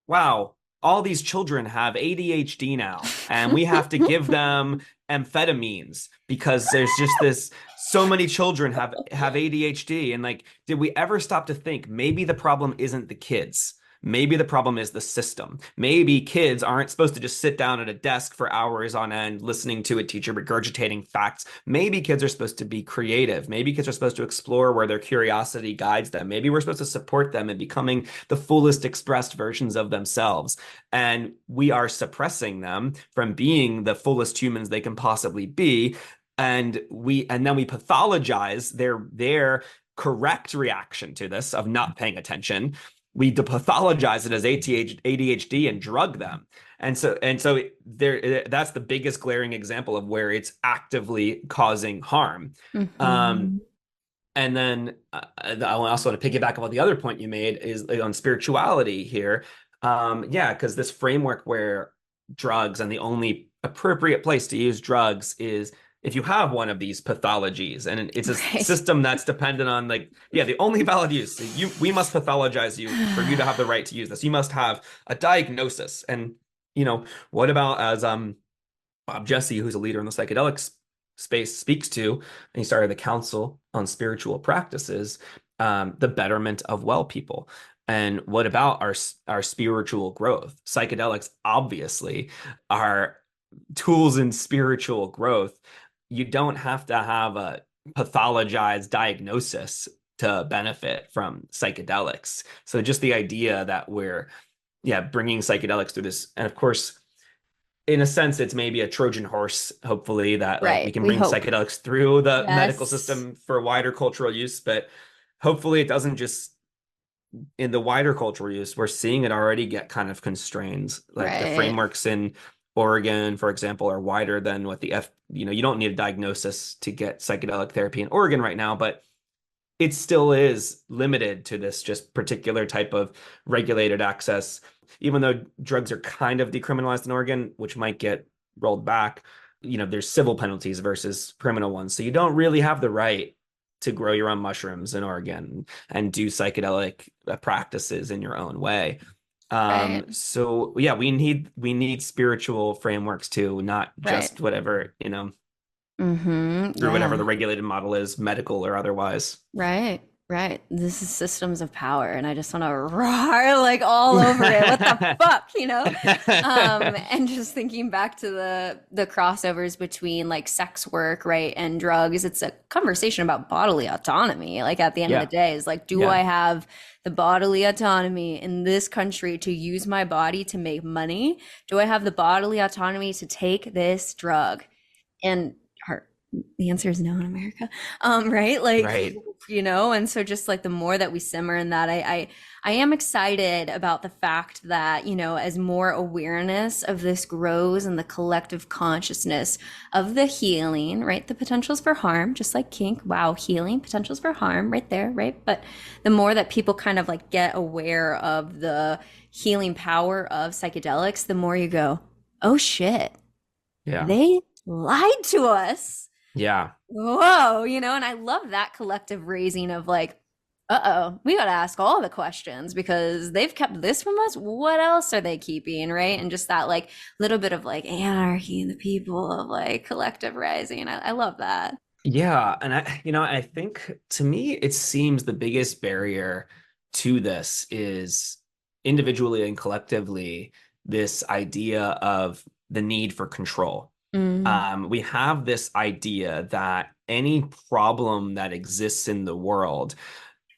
wow, all these children have ADHD now, and we have to give them amphetamines because there's just this, so many children have ADHD. And like, did we ever stop to think maybe the problem isn't the kids? Maybe the problem is the system. Maybe kids aren't supposed to just sit down at a desk for hours on end listening to a teacher regurgitating facts. Maybe kids are supposed to be creative. Maybe kids are supposed to explore where their curiosity guides them. Maybe we're supposed to support them in becoming the fullest expressed versions of themselves. And we are suppressing them from being the fullest humans they can possibly be. And then we pathologize their correct reaction to this of not paying attention. We pathologize it as ADHD and drug them. And so there, that's the biggest glaring example of where it's actively causing harm. Mm-hmm. And then I also want to piggyback on the other point you made is on spirituality here. Yeah, because this framework where drugs, and the only appropriate place to use drugs is if you have one of these pathologies, and it's a Right. system that's dependent on like, yeah, the only valid use, we must pathologize you for you to have the right to use this. You must have a diagnosis. And what about as Bob Jesse, who's a leader in the psychedelics space, speaks to, and he started the Council on Spiritual Practices, the betterment of well people. And what about our spiritual growth? Psychedelics obviously are tools in spiritual growth. You don't have to have a pathologized diagnosis to benefit from psychedelics. So just the idea that we're, yeah, bringing psychedelics through this, and of course, in a sense, it's maybe a Trojan horse, hopefully, that like we Right. can We bring hope. psychedelics through the medical Yes. system for wider cultural use, but hopefully it doesn't just in the wider cultural use. We're seeing it already get kind of constrained. Like the Right. frameworks in Oregon, for example, are wider than what you don't need a diagnosis to get psychedelic therapy in Oregon right now, but it still is limited to this just particular type of regulated access, even though drugs are kind of decriminalized in Oregon, which might get rolled back. There's civil penalties versus criminal ones. So you don't really have the right to grow your own mushrooms in Oregon and do psychedelic practices in your own way. Right. So yeah, we need spiritual frameworks too, not Right. just whatever, Mm-hmm. through whatever the Yeah. regulated model is, medical or otherwise. Right. Right. This is systems of power, and I just want to roar like all over it. What the fuck, you know? And just thinking back to the crossovers between like sex work, right, and drugs, it's a conversation about bodily autonomy. Like at the end of the Yeah. day, is like, do I Yeah. have the bodily autonomy in this country to use my body to make money? Do I have the bodily autonomy to take this drug? And her the answer is no in America. Right? Like, Right. and so just like the more that we simmer in that, I am excited about the fact that, as more awareness of this grows and the collective consciousness of the healing, right? The potentials for harm, just like kink, wow, healing, potentials for harm right there, right? But the more that people kind of like get aware of the healing power of psychedelics, the more you go, oh shit, Yeah. they lied to us. Yeah. Whoa, and I love that collective raising of like, uh-oh, we got to ask all the questions because they've kept this from us. What else are they keeping, right? And just that like little bit of like anarchy in the people of like collective rising. I love that. Yeah. And I think to me, it seems the biggest barrier to this is individually and collectively, this idea of the need for control. Mm, We have this idea that any problem that exists in the world,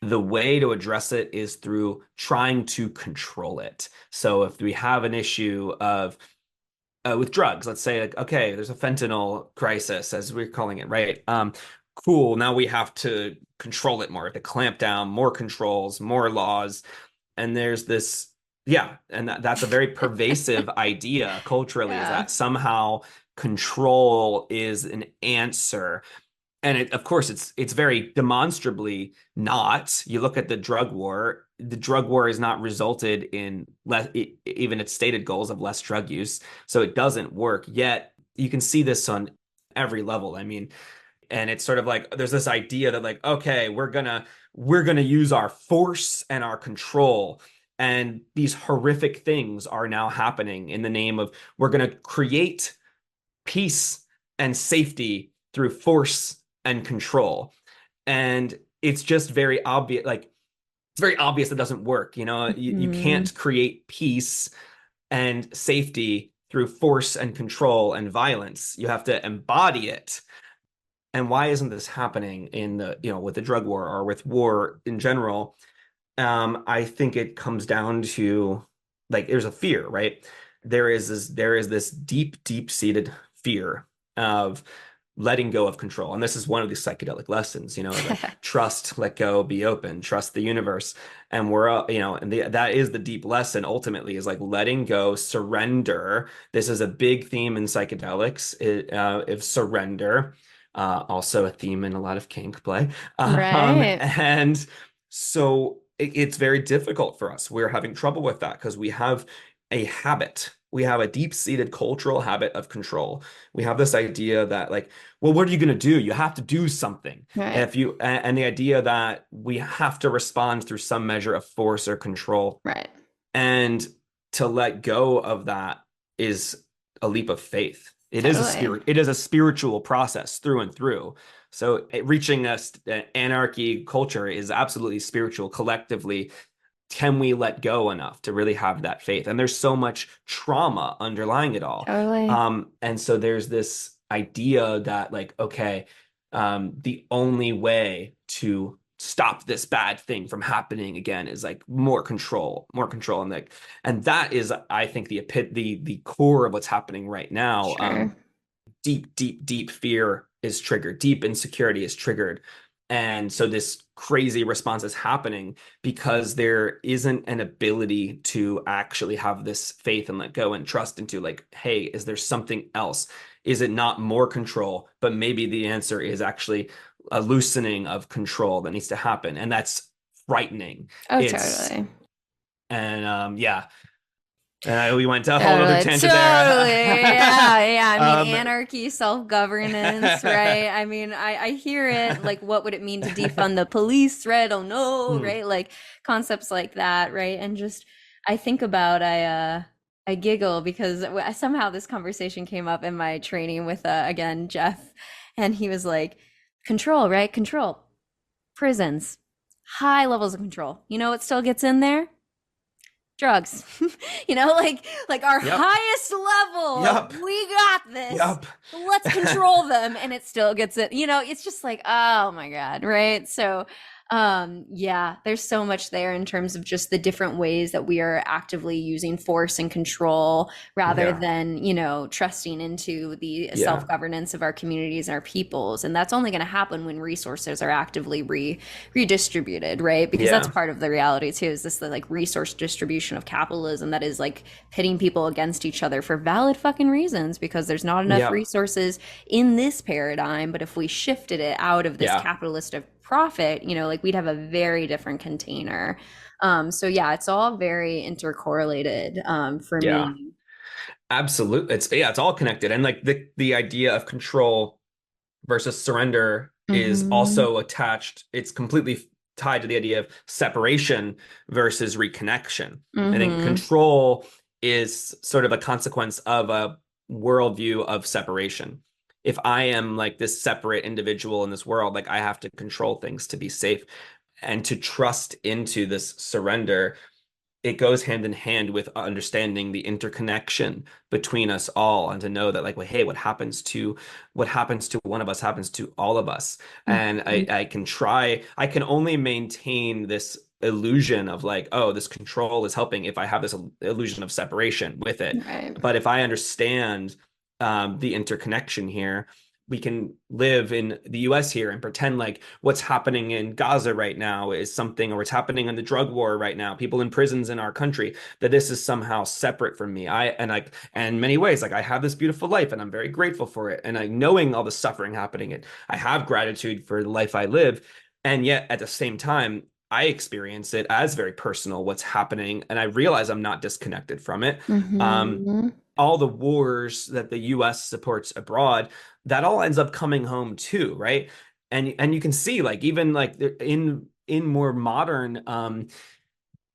the way to address it is through trying to control it. So if we have an issue of with drugs, let's say, like, okay, there's a fentanyl crisis, as we're calling it, right? Cool. Now we have to control it more, to clamp down, more controls, more laws. And there's this, yeah, and that's a very pervasive idea culturally, is yeah. that somehow control is an answer. And of course, it's very demonstrably not. You look at the drug war. The drug war has not resulted in less, even its stated goals of less drug use. So it doesn't work. Yet you can see this on every level. I mean, and it's sort of like there's this idea that like, okay, we're gonna use our force and our control, and these horrific things are now happening in the name of we're gonna create peace and safety through force and control. And it's just very obvious, like it's very obvious it doesn't work. You Mm, can't create peace and safety through force and control and violence. You have to embody it. And why isn't this happening in with the drug war or with war in general? I think it comes down to like there's a fear, right? There is this deep seated fear of letting go of control. And this is one of the psychedelic lessons, like trust, let go, be open, trust the universe. And that is the deep lesson ultimately, is like letting go, surrender. This is a big theme in psychedelics, of surrender. Also a theme in a lot of kink play. right. And so it's very difficult for us. We're having trouble with that because we have a habit. We have a deep-seated cultural habit of control. We have this idea that like, well, what are you going to do? You have to do something. Right. And the idea that we have to respond through some measure of force or control. Right. And to let go of that is a leap of faith. Totally. It is a spiritual process through and through. So reaching anarchy culture is absolutely spiritual. Collectively, can we let go enough to really have that faith? And there's so much trauma underlying it all. Totally. And so there's this idea that like, okay, the only way to stop this bad thing from happening again is like more control, and like, and that is, I think, the core of what's happening right now. Sure. Deep fear is triggered, deep insecurity is triggered. And so this crazy response is happening because there isn't an ability to actually have this faith and let go and trust into like, hey, is there something else? Is it not more control? But maybe the answer is actually a loosening of control that needs to happen. And that's frightening. Oh, It's, totally. and yeah. And we went to a whole other Totally, tangent totally. there. Yeah, yeah. I mean, um, anarchy, self-governance, right? I mean, I hear it. Like, what would it mean to defund the police, right? I don't know, hmm, right? Like concepts like that, right? And just I think about I giggle because somehow this conversation came up in my training with again Jeff, and he was like, "Control, right? Control. Prisons, high levels of control. You know what still gets in there? Drugs." Like our yep, highest level of yep, we got this, yep. let's control them, and it still gets it. It's just like, oh my god, right? So yeah, there's so much there in terms of just the different ways that we are actively using force and control rather Yeah, than trusting into the yeah, self-governance of our communities and our peoples. And that's only going to happen when resources are actively redistributed, right? Because that's yeah, part of the reality too, is this the like resource distribution of capitalism that is like pitting people against each other for valid fucking reasons, because there's not enough yeah, resources in this paradigm. But if we shifted it out of this yeah, capitalist of profit, like we'd have a very different container. So yeah, it's all very intercorrelated for yeah. me. Absolutely. It's all connected. And like the idea of control versus surrender is Hmm. also attached. It's completely tied to the idea of separation versus reconnection. I think Hmm. control is sort of a consequence of a worldview of separation. If I am like this separate individual in this world, like I have to control things to be safe and to trust into this surrender. It goes hand in hand with understanding the interconnection between us all, and to know that like, well, hey, what happens to one of us happens to all of us. And Hmm. I can only maintain this illusion of like, oh, this control is helping if I have this illusion of separation with it. Right. But if I understand the interconnection here, we can live in the US here and pretend like what's happening in Gaza right now is something, or what's happening in the drug war right now, people in prisons in our country, that this is somehow separate from me. And in many ways, like I have this beautiful life and I'm very grateful for it. And I knowing all the suffering happening, and I have gratitude for the life I live. And yet at the same time, I experience it as very personal, what's happening, and I realize I'm not disconnected from it. Mm-hmm. All the wars that the US supports abroad, that all ends up coming home too, right? And you can see like even like in more modern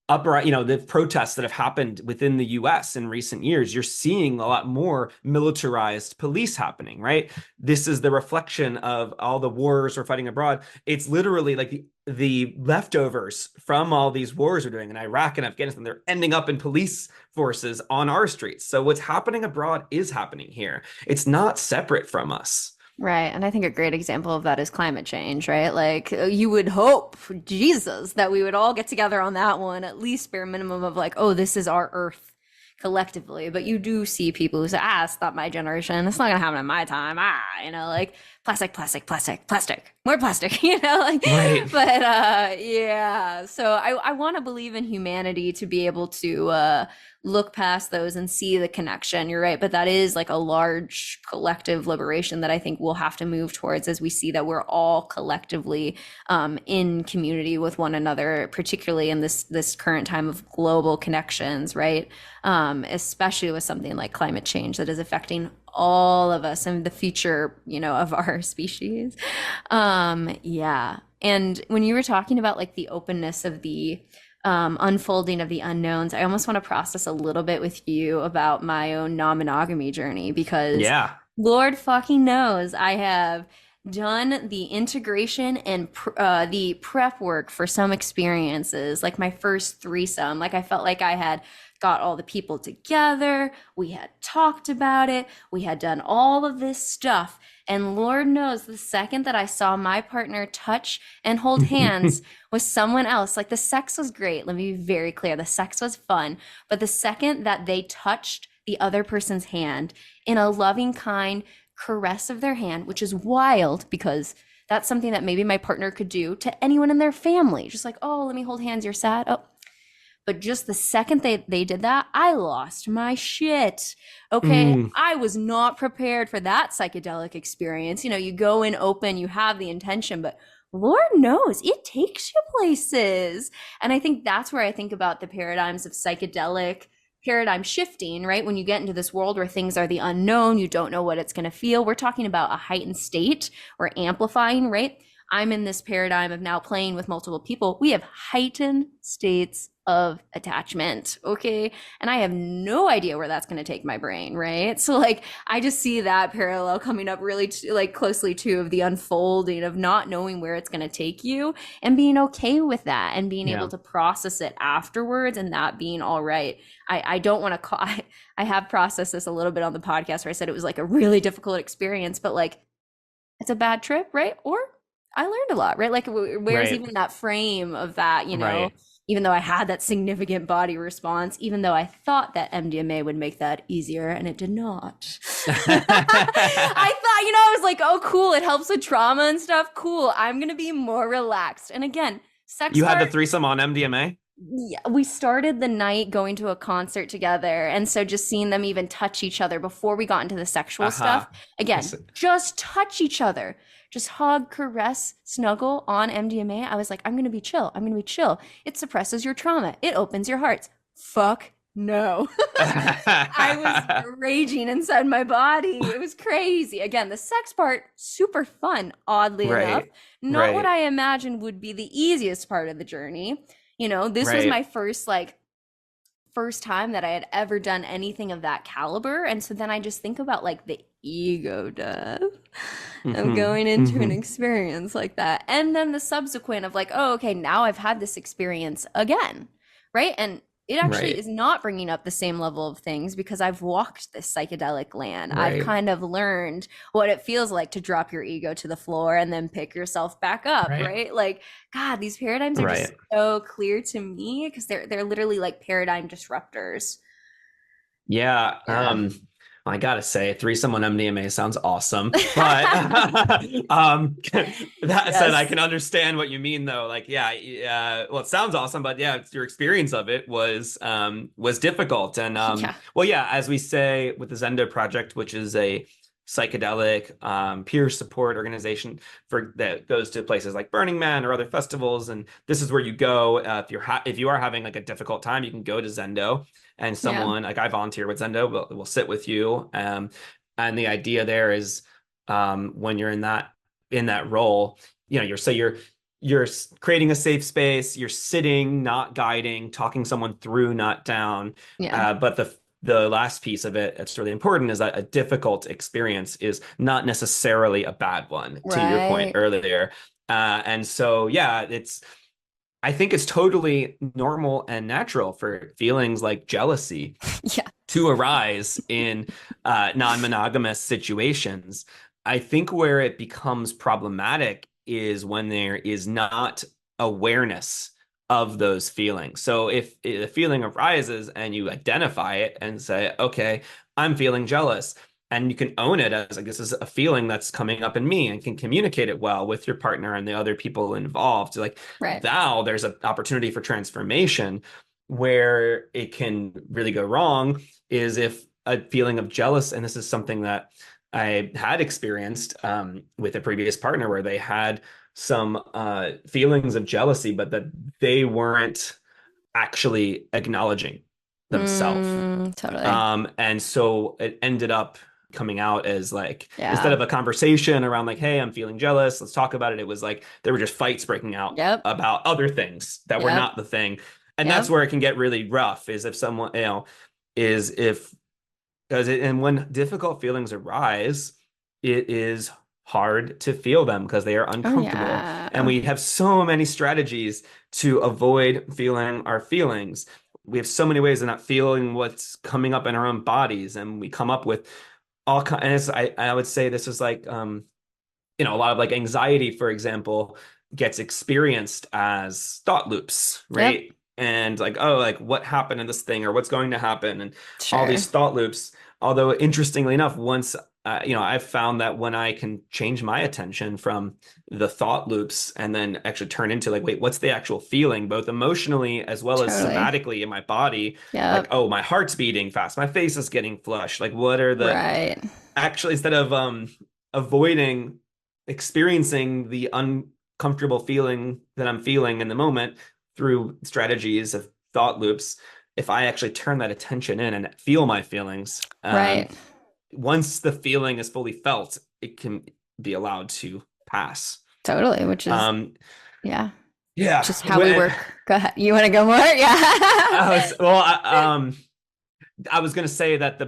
upright, the protests that have happened within the US in recent years, you're seeing a lot more militarized police happening, right? This is the reflection of all the wars we're fighting abroad. It's literally like the leftovers from all these wars we're doing in Iraq and Afghanistan. They're ending up in police forces on our streets. So what's happening abroad is happening here. It's not separate from us. Right. And I think a great example of that is climate change, right? Like you would hope, Jesus, that we would all get together on that one, at least bare minimum of like, oh, this is our Earth collectively. But you do see people who say, it's not my generation. It's not going to happen in my time. Like plastic, plastic, plastic, plastic, more plastic, like, Right. but yeah. So I want to believe in humanity to be able to look past those and see the connection. You're right. But that is like a large collective liberation that I think we'll have to move towards as we see that we're all collectively in community with one another, particularly in this current time of global connections, right? Especially with something like climate change that is affecting all of us and the future, of our species. Yeah. And when you were talking about like the openness of the unfolding of the unknowns, I almost want to process a little bit with you about my own non-monogamy journey, because Yeah. Lord fucking knows I have done the integration and the prep work for some experiences, like my first threesome. Like I felt like I had got all the people together, we had talked about it, we had done all of this stuff. And Lord knows, the second that I saw my partner touch and hold hands with someone else, like the sex was great. Let me be very clear. The sex was fun. But the second that they touched the other person's hand in a loving, kind caress of their hand, which is wild because that's something that maybe my partner could do to anyone in their family. Just like, oh, let me hold hands. You're sad. Oh, but just the second they did that, I lost my shit. Okay. I was not prepared for that psychedelic experience. You go in open, you have the intention, but Lord knows it takes you places. And I think that's where I think about the paradigms of psychedelic paradigm shifting, right? When you get into this world where things are the unknown, you don't know what it's going to feel. We're talking about a heightened state or amplifying, right? I'm in this paradigm of now playing with multiple people. We have heightened states of attachment, okay? And I have no idea where that's going to take my brain, right? So like, I just see that parallel coming up really like closely too, of the unfolding of not knowing where it's going to take you and being okay with that and being able to process it afterwards and that being all right. I don't want to call, I have processed this a little bit on the podcast where I said it was like a really difficult experience, but like, it's a bad trip, right? Or I learned a lot, right? Like where's even that frame of that, even though I had that significant body response, even though I thought that MDMA would make that easier, and it did not. I thought, I was like, oh, cool, it helps with trauma and stuff. Cool, I'm going to be more relaxed. And again, sex. You had the threesome on MDMA? Yeah, we started the night going to a concert together. And so just seeing them even touch each other before we got into the sexual stuff. Again, just touch each other. Just hug, caress, snuggle on MDMA. I was like, I'm going to be chill. I'm going to be chill. It suppresses your trauma. It opens your hearts. Fuck no. I was raging inside my body. It was crazy. Again, the sex part, super fun, oddly enough. Not what I imagined would be the easiest part of the journey. This was my first time that I had ever done anything of that caliber. And so then I just think about like the ego death of going into an experience like that. And then the subsequent of like, oh, okay, now I've had this experience again, right? And it actually is not bringing up the same level of things because I've walked this psychedelic land. I've kind of learned what it feels like to drop your ego to the floor and then pick yourself back up, right? Like, God, these paradigms are just so clear to me because they're literally like paradigm disruptors. Yeah. I gotta say, threesome on MDMA sounds awesome, but that said, I Yes. can understand what you mean, though. Like, yeah, yeah. Well, it sounds awesome, but yeah, your experience of it was difficult, and Yeah. well, yeah, as we say with the Zendo Project, which is a psychedelic peer support organization for that goes to places like Burning Man or other festivals, and this is where you go if you are having like a difficult time, you can go to Zendo and Yeah. someone like I volunteer with Zendo will sit with you. And the idea there is when you're in that role, you're creating a safe space, you're sitting, not guiding, talking someone through, not down. Yeah. But the last piece of it that's really important is that a difficult experience is not necessarily a bad one, to your point Right. earlier. And so, yeah, I think it's totally normal and natural for feelings like jealousy Yeah. to arise in non-monogamous situations. I think where it becomes problematic is when there is not awareness of those feelings. So if a feeling arises and you identify it and say, okay, I'm feeling jealous, and you can own it as like this is a feeling that's coming up in me and can communicate it well with your partner and the other people involved, like Right. now there's an opportunity for transformation. Where it can really go wrong is if a feeling of jealous, and this is something that I had experienced with a previous partner where they had some feelings of jealousy, but that they weren't actually acknowledging themselves. Totally. And so it ended up coming out as like instead Yeah. of a conversation around like, hey, I'm feeling jealous, let's talk about it. It was like there were just fights breaking out Yep. about other things that were Yep. not the thing. And that's Yep. where it can get really rough is if someone, is if because and when difficult feelings arise, it is hard to feel them because they are Oh, uncomfortable. And yeah. we have so many strategies to avoid feeling our feelings. We have so many ways of not feeling what's coming up in our own bodies, and we come up with all kind. And I would say this is like a lot of like anxiety, for example, gets experienced as thought loops, Yep. right? And like, oh, like what happened in this thing or what's going to happen, and all Sure. these thought loops. Although interestingly enough, once I've found that when I can change my attention from the thought loops and then actually turn into like, wait, what's the actual feeling, both emotionally as well as Totally. somatically in my body? Like, Yep. oh, my heart's beating fast, my face is getting flushed. Like, what are the Right. actually instead of avoiding experiencing the uncomfortable feeling that I'm feeling in the moment through strategies of thought loops, if I actually turn that attention in and feel my feelings, Right. once the feeling is fully felt, it can be allowed to pass. Totally. Which is, Um, yeah, yeah, just how we work. Go ahead. You want to go more? Yeah. I was going to say that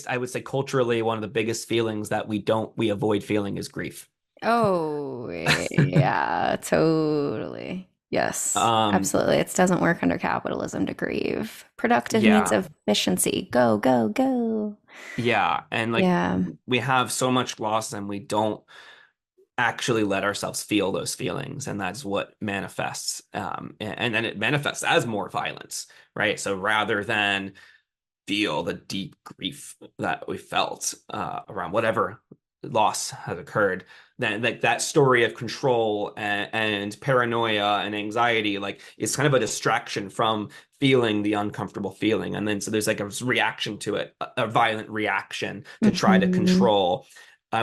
I would say culturally, one of the biggest feelings that we avoid feeling is grief. Oh, yeah, totally. Yes, Um, absolutely. It doesn't work under capitalism to grieve. Productive means yeah, of efficiency. Go, go, go. yeah. And like Yeah. we have so much loss and we don't actually let ourselves feel those feelings. And that's what manifests. And then it manifests as more violence, right? So rather than feel the deep grief that we felt around whatever loss has occurred, then like that story of control and paranoia and anxiety like is kind of a distraction from feeling the uncomfortable feeling, and then so there's like a reaction to it, a violent reaction to try to Hmm. control,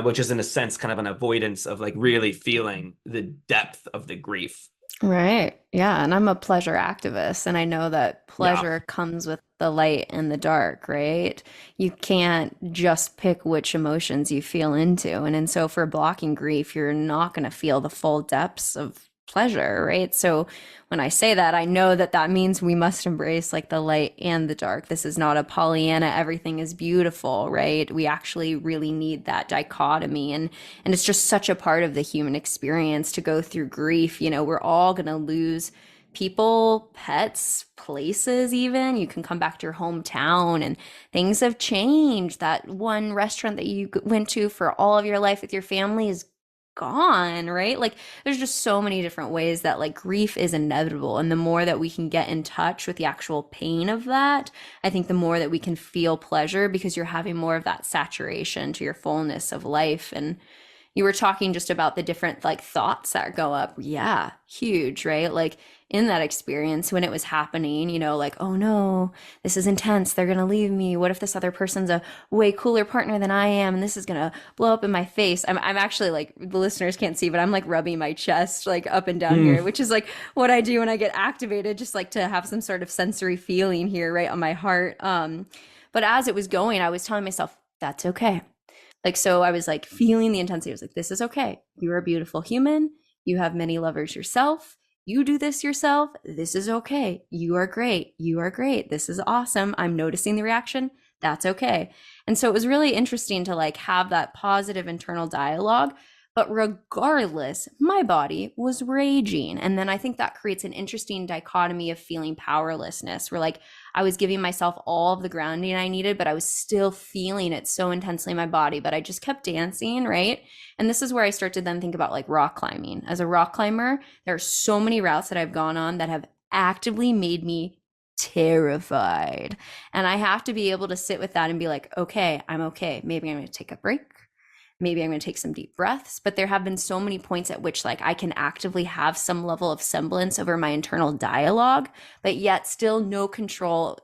which is in a sense kind of an avoidance of like really feeling the depth of the grief. Right. Yeah. And I'm a pleasure activist, and I know that Yeah, pleasure comes with the light and the dark, right? You can't just pick which emotions you feel into. And so for blocking grief, you're not going to feel the full depths of pleasure, right? So when I say that, I know that that means we must embrace like the light and the dark. This is not a Pollyanna, everything is beautiful, right? We actually really need that dichotomy. And it's just such a part of the human experience to go through grief. We're all going to lose people, pets, places, even. You can come back to your hometown and things have changed. That one restaurant that you went to for all of your life with your family is gone, right? Like there's just so many different ways that like grief is inevitable. And the more that we can get in touch with the actual pain of that, I think the more that we can feel pleasure because you're having more of that saturation to your fullness of life. And you were talking just about the different like thoughts that go up. Yeah, huge, right? Like in that experience when it was happening, like, oh no, this is intense. They're going to leave me. What if this other person's a way cooler partner than I am? And this is going to blow up in my face. I'm actually like, the listeners can't see, but I'm like rubbing my chest like up and down Mm. here, which is like what I do when I get activated, just like to have some sort of sensory feeling here right on my heart. But as it was going, I was telling myself, that's okay. Like, so I was like feeling the intensity. I was like, this is okay. You are a beautiful human. You have many lovers yourself. You do this yourself. This is okay. You are great. You are great. This is awesome. I'm noticing the reaction. That's okay. And so it was really interesting to like have that positive internal dialogue. But regardless, my body was raging. And then I think that creates an interesting dichotomy of feeling powerlessness, where like I was giving myself all of the grounding I needed, but I was still feeling it so intensely in my body. But I just kept dancing, right? And this is where I start to then think about like rock climbing. As a rock climber, there are so many routes that I've gone on that have actively made me terrified. And I have to be able to sit with that and be like, okay, I'm okay. Maybe I'm going to take a break. Maybe I'm going to take some deep breaths. But there have been so many points at which like I can actively have some level of semblance over my internal dialogue, but yet still no control,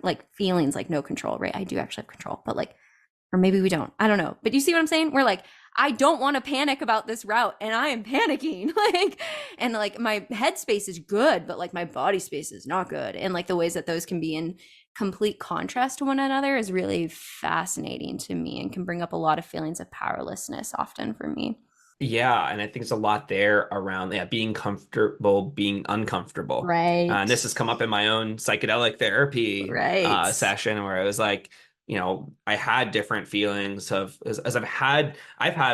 like feelings like no control, right? I do actually have control, but like, or maybe we don't. I don't know. But you see what I'm saying? We're like, I don't want to panic about this route and I am panicking. Like, and like my headspace is good, but like my body space is not good. And like the ways that those can be in complete contrast to one another is really fascinating to me and can bring up a lot of feelings of powerlessness often for me. Yeah, and I think it's a lot there around being comfortable, being uncomfortable. And Right. this has come up in my own psychedelic therapy Right. session where I was like, I had different feelings of as I've had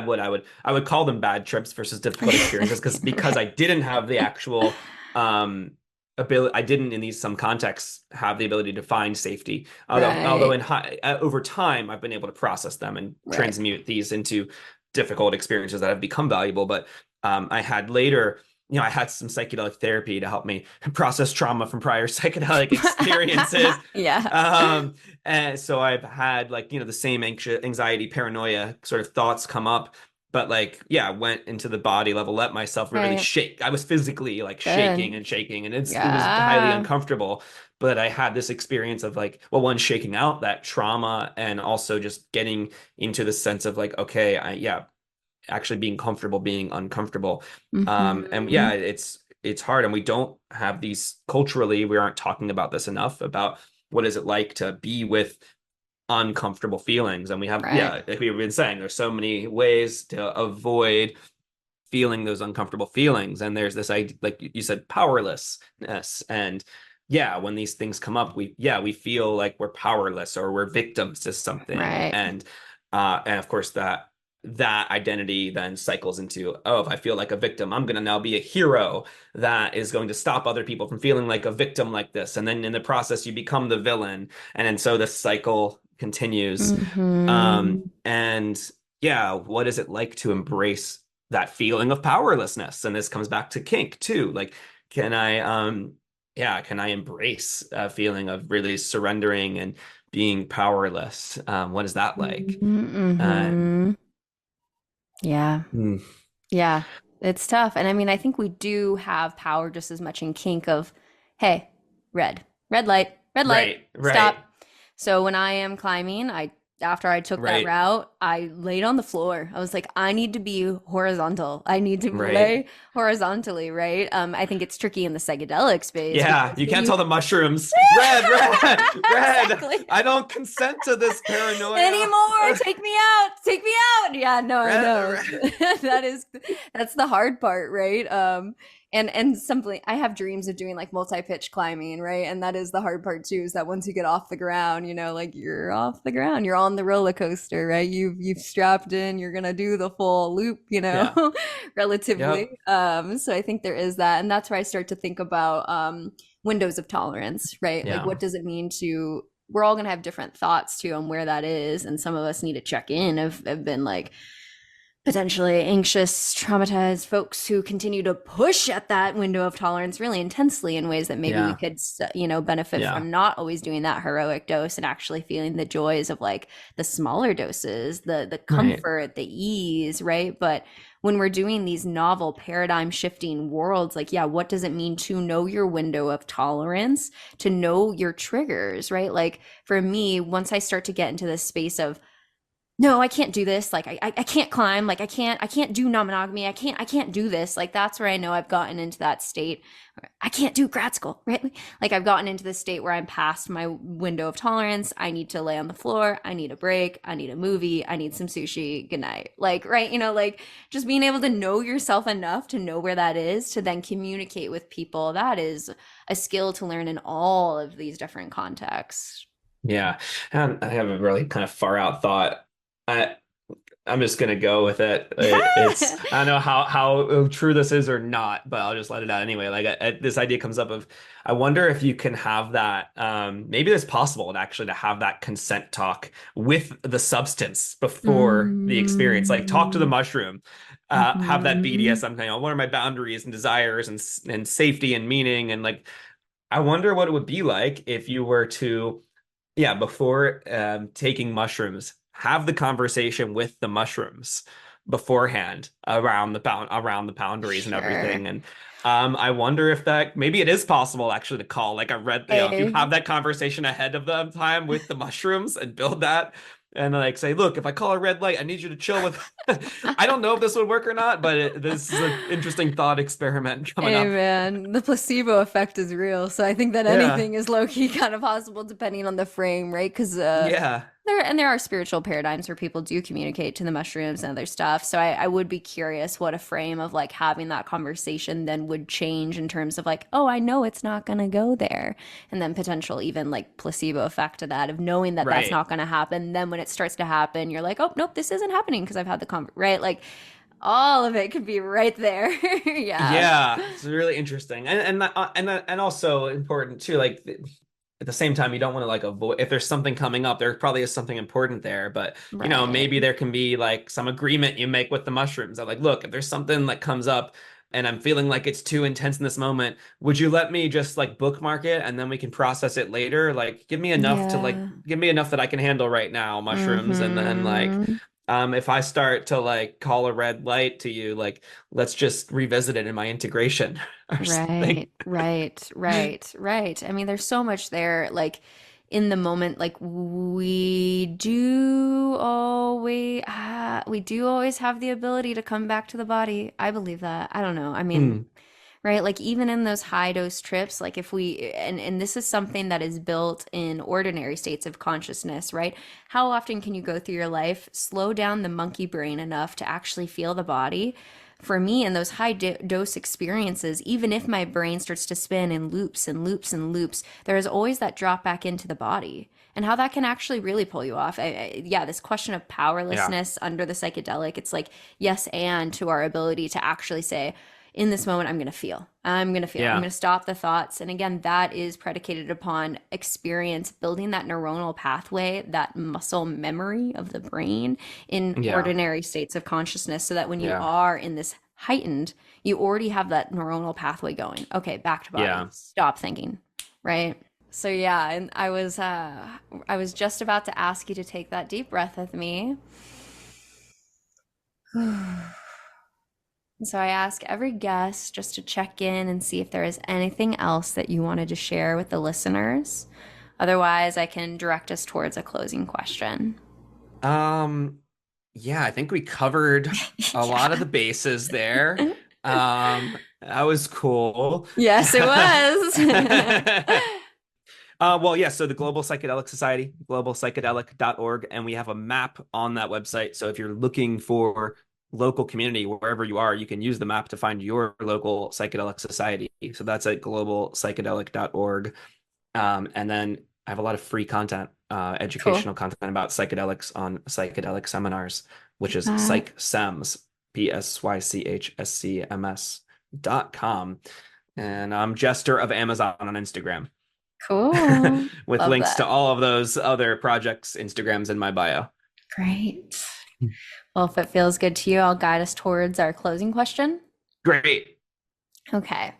what I would call them bad trips versus difficult experiences because Right. I didn't have the actual um ability. I didn't in these some contexts have the ability to find safety. Although Right. in over time I've been able to process them and Right. transmute these into difficult experiences that have become valuable. But I had later, I had some psychedelic therapy to help me process trauma from prior psychedelic experiences. Yeah. And so I've had like, the same anxiety, paranoia sort of thoughts come up. But like, yeah, went into the body level, let myself really Right. shake. I was physically like shaking Good. and shaking, and it was highly Yeah. uncomfortable. But I had this experience of like, well, one, shaking out that trauma, and also just getting into the sense of like, okay, actually being comfortable being uncomfortable. And yeah, Hmm. it's hard, and we don't have these culturally. We aren't talking about this enough about what is it like to be with uncomfortable feelings. And we have, Right. yeah, like we've been saying, there's so many ways to avoid feeling those uncomfortable feelings. And there's this idea, like you said, powerlessness. And yeah, when these things come up, we feel like we're powerless or we're victims to something. Right. And of course that identity then cycles into, oh, if I feel like a victim, I'm going to now be a hero that is going to stop other people from feeling like a victim like this. And then in the process, you become the villain. And then so this cycle continues. Hmm. And yeah, what is it like to embrace that feeling of powerlessness? And this comes back to kink too. Like, can I, can I embrace a feeling of really surrendering and being powerless? What is that like? Uh, Hmm. Yeah. mm, Yeah. It's tough. And I mean, I think we do have power just as much in kink of, hey, red light, right, right, stop. So when I am climbing, after I took that right, route, I laid on the floor. I was like, I need to be horizontal. I need to right. lay horizontally, right? I think it's tricky in the psychedelic space Yeah, because you can't you tell the mushrooms, red, red, red. exactly I don't consent to this paranoia. anymore. Take me out. Take me out. Yeah, no, I Red, know. red. That's the hard part, right? And something I have dreams of doing like multi-pitch climbing, right? And that is the hard part too, is that once you get off the ground, like you're off the ground, you're on the roller coaster, right? You've strapped in, you're gonna do the full loop, Yeah. relatively. Yep. So I think there is that, and that's where I start to think about windows of tolerance, right? Like Yeah. what does it mean to we're all going to have different thoughts too on where that is, and some of us need to check in have been like, potentially anxious, traumatized folks who continue to push at that window of tolerance really intensely in ways that maybe we Yeah. could, benefit Yeah. from not always doing that heroic dose and actually feeling the joys of like the smaller doses, the Right. comfort, the ease, right? But when we're doing these novel paradigm shifting worlds, like, yeah, what does it mean to know your window of tolerance, to know your triggers, right? Like for me, once I start to get into this space of no, I can't do this. Like I can't climb. Like I can't do non-monogamy. I can't do this. Like that's where I know I've gotten into that state. Where I can't do grad school, right? Like I've gotten into this state where I'm past my window of tolerance. I need to lay on the floor. I need a break. I need a movie. I need some sushi. Good night. Like, right, like just being able to know yourself enough to know where that is to then communicate with people. That is a skill to learn in all of these different contexts. Yeah. And I have a really kind of far out thought. I I'm just gonna go with it. It's I don't know how true this is or not, but I'll just let it out anyway. Like this idea comes up of I wonder if you can have that. Maybe it's possible to actually to have that consent talk with the substance before the experience. Like talk to the Mm. mushroom, have that Mhm. BDSM thing. What are my boundaries and desires and safety and meaning and like I wonder what it would be like if you were to yeah, before taking mushrooms, have the conversation with the mushrooms beforehand around the boundaries and Sure. everything. And I wonder if that maybe it is possible actually to call like a red, if you Hey. have that conversation ahead of the time with the mushrooms and build that and like say, look, if I call a red light, I need you to chill with. I don't know if this would work or not, but this is an interesting thought experiment coming Hey up. man, the placebo effect is real. So I think that Yeah, anything is low key kind of possible depending on the frame, right? Because yeah, there are spiritual paradigms where people do communicate to the mushrooms and other stuff. So I would be curious what a frame of like having that conversation then would change in terms of like, oh, I know it's not gonna go there. And then potential even like placebo effect to that of knowing that that's right. not gonna happen. Then when it starts to happen, you're like, oh nope, this isn't happening because I've had the right? Like all of it could be right there. Yeah. Yeah, it's really interesting, and also important too. Like at the same time, you don't want to like avoid if there's something coming up. There probably is something important there, but Right. maybe there can be like some agreement you make with the mushrooms. That like, look, if there's something that comes up and I'm feeling like it's too intense in this moment, would you let me just like bookmark it and then we can process it later? Like, Yeah. give me enough that I can handle right now, mushrooms, and then like Mm-hmm. if I start to like call a red light to you, like let's just revisit it in my integration or something. Right, right, right, right. I mean, there's so much there, like in the moment, like we do always have the ability to come back to the body. I believe that. I don't know. I mean, Hmm. right? Like even in those high dose trips, like if we and this is something that is built in ordinary states of consciousness, right? How often can you go through your life, slow down the monkey brain enough to actually feel the body? For me, in those dose experiences, even if my brain starts to spin in loops and loops and loops, there is always that drop back into the body. And how that can actually really pull you off. Yeah, this question of Yeah. powerlessness under the psychedelic, it's like yes, and to our ability to actually say, in this moment, I'm going to feel. I'm going to feel. I'm Yeah. going to stop the thoughts. And again, that is predicated upon experience, building that neuronal pathway, that muscle memory of the brain in Yeah. ordinary states of consciousness, so that when you Yeah. are in this heightened, you already have that neuronal pathway going. Okay, back to body. Yeah. Stop thinking. Right? So yeah, and I was just about to ask you to take that deep breath with me. So I ask every guest just to check in and see if there is anything else that you wanted to share with the listeners. Otherwise, I can direct us towards a closing question. Um, yeah, I think we covered a lot of the bases there. That was cool. Yes, it was. Well, yeah, so the Global Psychedelic Society, globalpsychedelic.org, and we have a map on that website. So if you're looking for local community wherever you are, you can use the map to find your local psychedelic society. So that's at globalpsychedelic.org. And then I have a lot of free content, Cool. educational content about psychedelics on psychedelic seminars, which is Uh, psychsems, psychscms.com. And I'm Jester of Amazon on Instagram cool. with Love links to that. all of those other projects, Instagrams in my bio. Great. Well, if it feels good to you, I'll guide us towards our closing question. Great. Okay.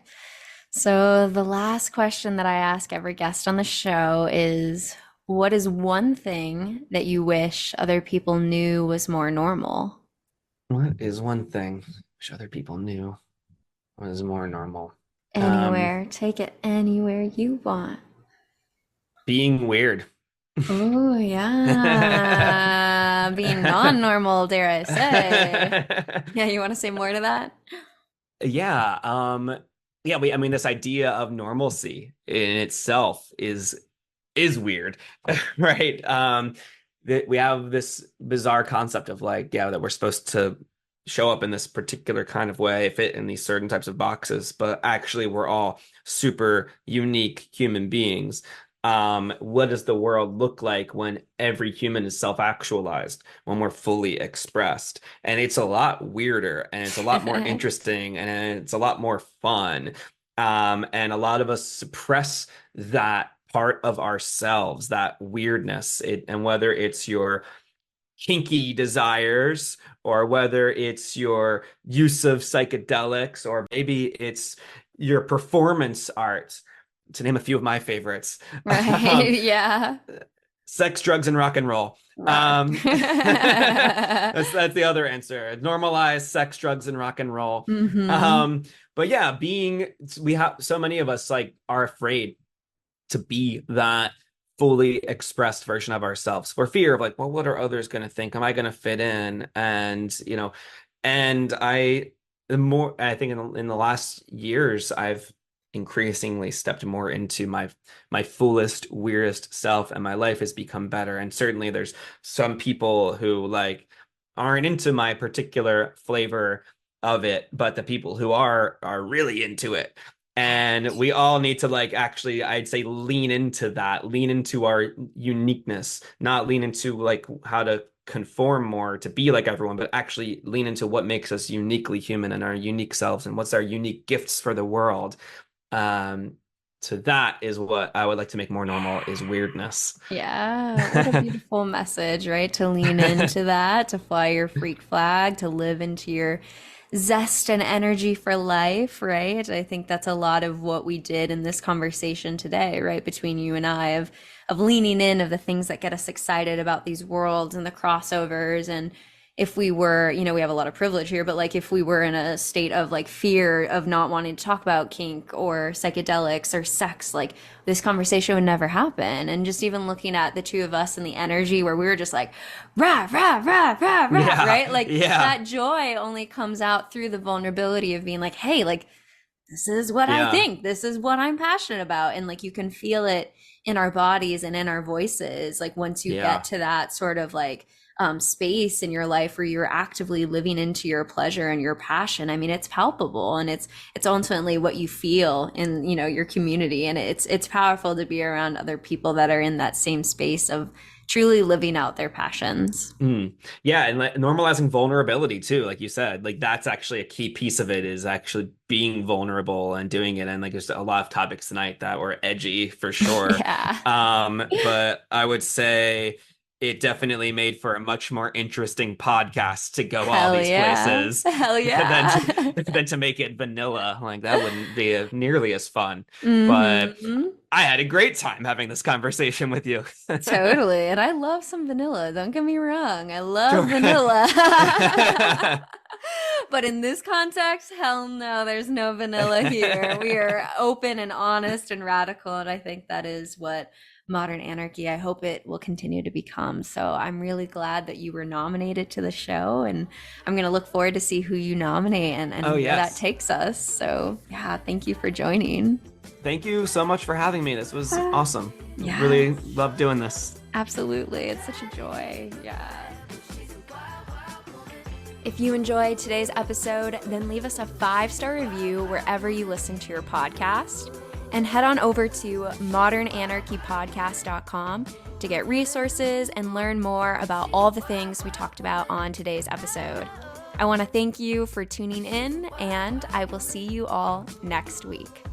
So, the last question that I ask every guest on the show is, what is one thing that you wish other people knew was more normal? What is one thing which other people knew was more normal? Um, Anywhere, take it anywhere you want. being weird. Oh, yeah. Being non-normal, dare I say. Yeah, you want to say more to that? Yeah, yeah, I mean, this idea of normalcy in itself is weird, right? That we have this bizarre concept of like, yeah, that we're supposed to show up in this particular kind of way, fit in these certain types of boxes, but actually we're all super unique human beings. What does the world look like when every human is self-actualized, when we're fully expressed? And it's a lot weirder and it's a lot more interesting and it's a lot more fun. And a lot of us suppress that part of ourselves, that weirdness. And whether it's your kinky desires or whether it's your use of psychedelics or maybe it's your performance art, to name a few of my favorites. Right, yeah. Sex, drugs, and rock and roll. Right. That's the other answer. Normalize sex, drugs, and rock and roll. Mm-hmm. But yeah, we have so many of us like are afraid to be that fully expressed version of ourselves for fear of like, well, what are others going to think? Am I going to fit in? And and the more I think in the last years, I've increasingly stepped more into my fullest, weirdest self, and my life has become better. And certainly, there's some people who like aren't into my particular flavor of it, but the people who are really into it. And we all need to like actually, I'd say, lean into that, lean into our uniqueness, not lean into like how to conform more to be like everyone, but actually lean into what makes us uniquely human and our unique selves and what's our unique gifts for the world. Um, so that is what I would like to make more normal is weirdness. Yeah, what a beautiful message, right? To lean into that, to fly your freak flag, to live into your zest and energy for life, right? I think that's a lot of what we did in this conversation today, right? Between you and I of leaning in of the things that get us excited about these worlds and the crossovers. And if we were, we have a lot of privilege here, but like if we were in a state of like fear of not wanting to talk about kink or psychedelics or sex, like this conversation would never happen. And just even looking at the two of us and the energy where we were just like, rah, rah, rah, rah, rah, Yeah, right? Like yeah, that joy only comes out through the vulnerability of being like, hey, like, this is what I yeah, think. This is what I'm passionate about. And like you can feel it in our bodies and in our voices. Like once you yeah. get to that sort of like space in your life where you're actively living into your pleasure and your passion. I mean, it's palpable and it's ultimately what you feel in, your community. And it's powerful to be around other people that are in that same space of truly living out their passions. Mm. Yeah, and like, normalizing vulnerability too, like you said, like that's actually a key piece of it is actually being vulnerable and doing it. And like there's a lot of topics tonight that were edgy for sure. Yeah. But I would say it definitely made for a much more interesting podcast to go all Hell these yeah. places Hell than yeah. to make it vanilla. Like that wouldn't be nearly as fun. But Hmm. I had a great time having this conversation with you. Totally. And I love some vanilla. Don't get me wrong. I love Sure. vanilla. But in this context, hell no, there's no vanilla here. We are open and honest and radical. And I think that is what modern anarchy, I hope it will continue to become. So I'm really glad that you were nominated to the show. And I'm going to look forward to see who you nominate and Oh, where that yes. takes us. So yeah, thank you for joining. Thank you so much for having me. This was awesome. Yeah. Really loved doing this. Absolutely. It's such a joy. Yeah. If you enjoyed today's episode, then leave us a 5-star review wherever you listen to your podcast. And head on over to modernanarchypodcast.com to get resources and learn more about all the things we talked about on today's episode. I want to thank you for tuning in, and I will see you all next week.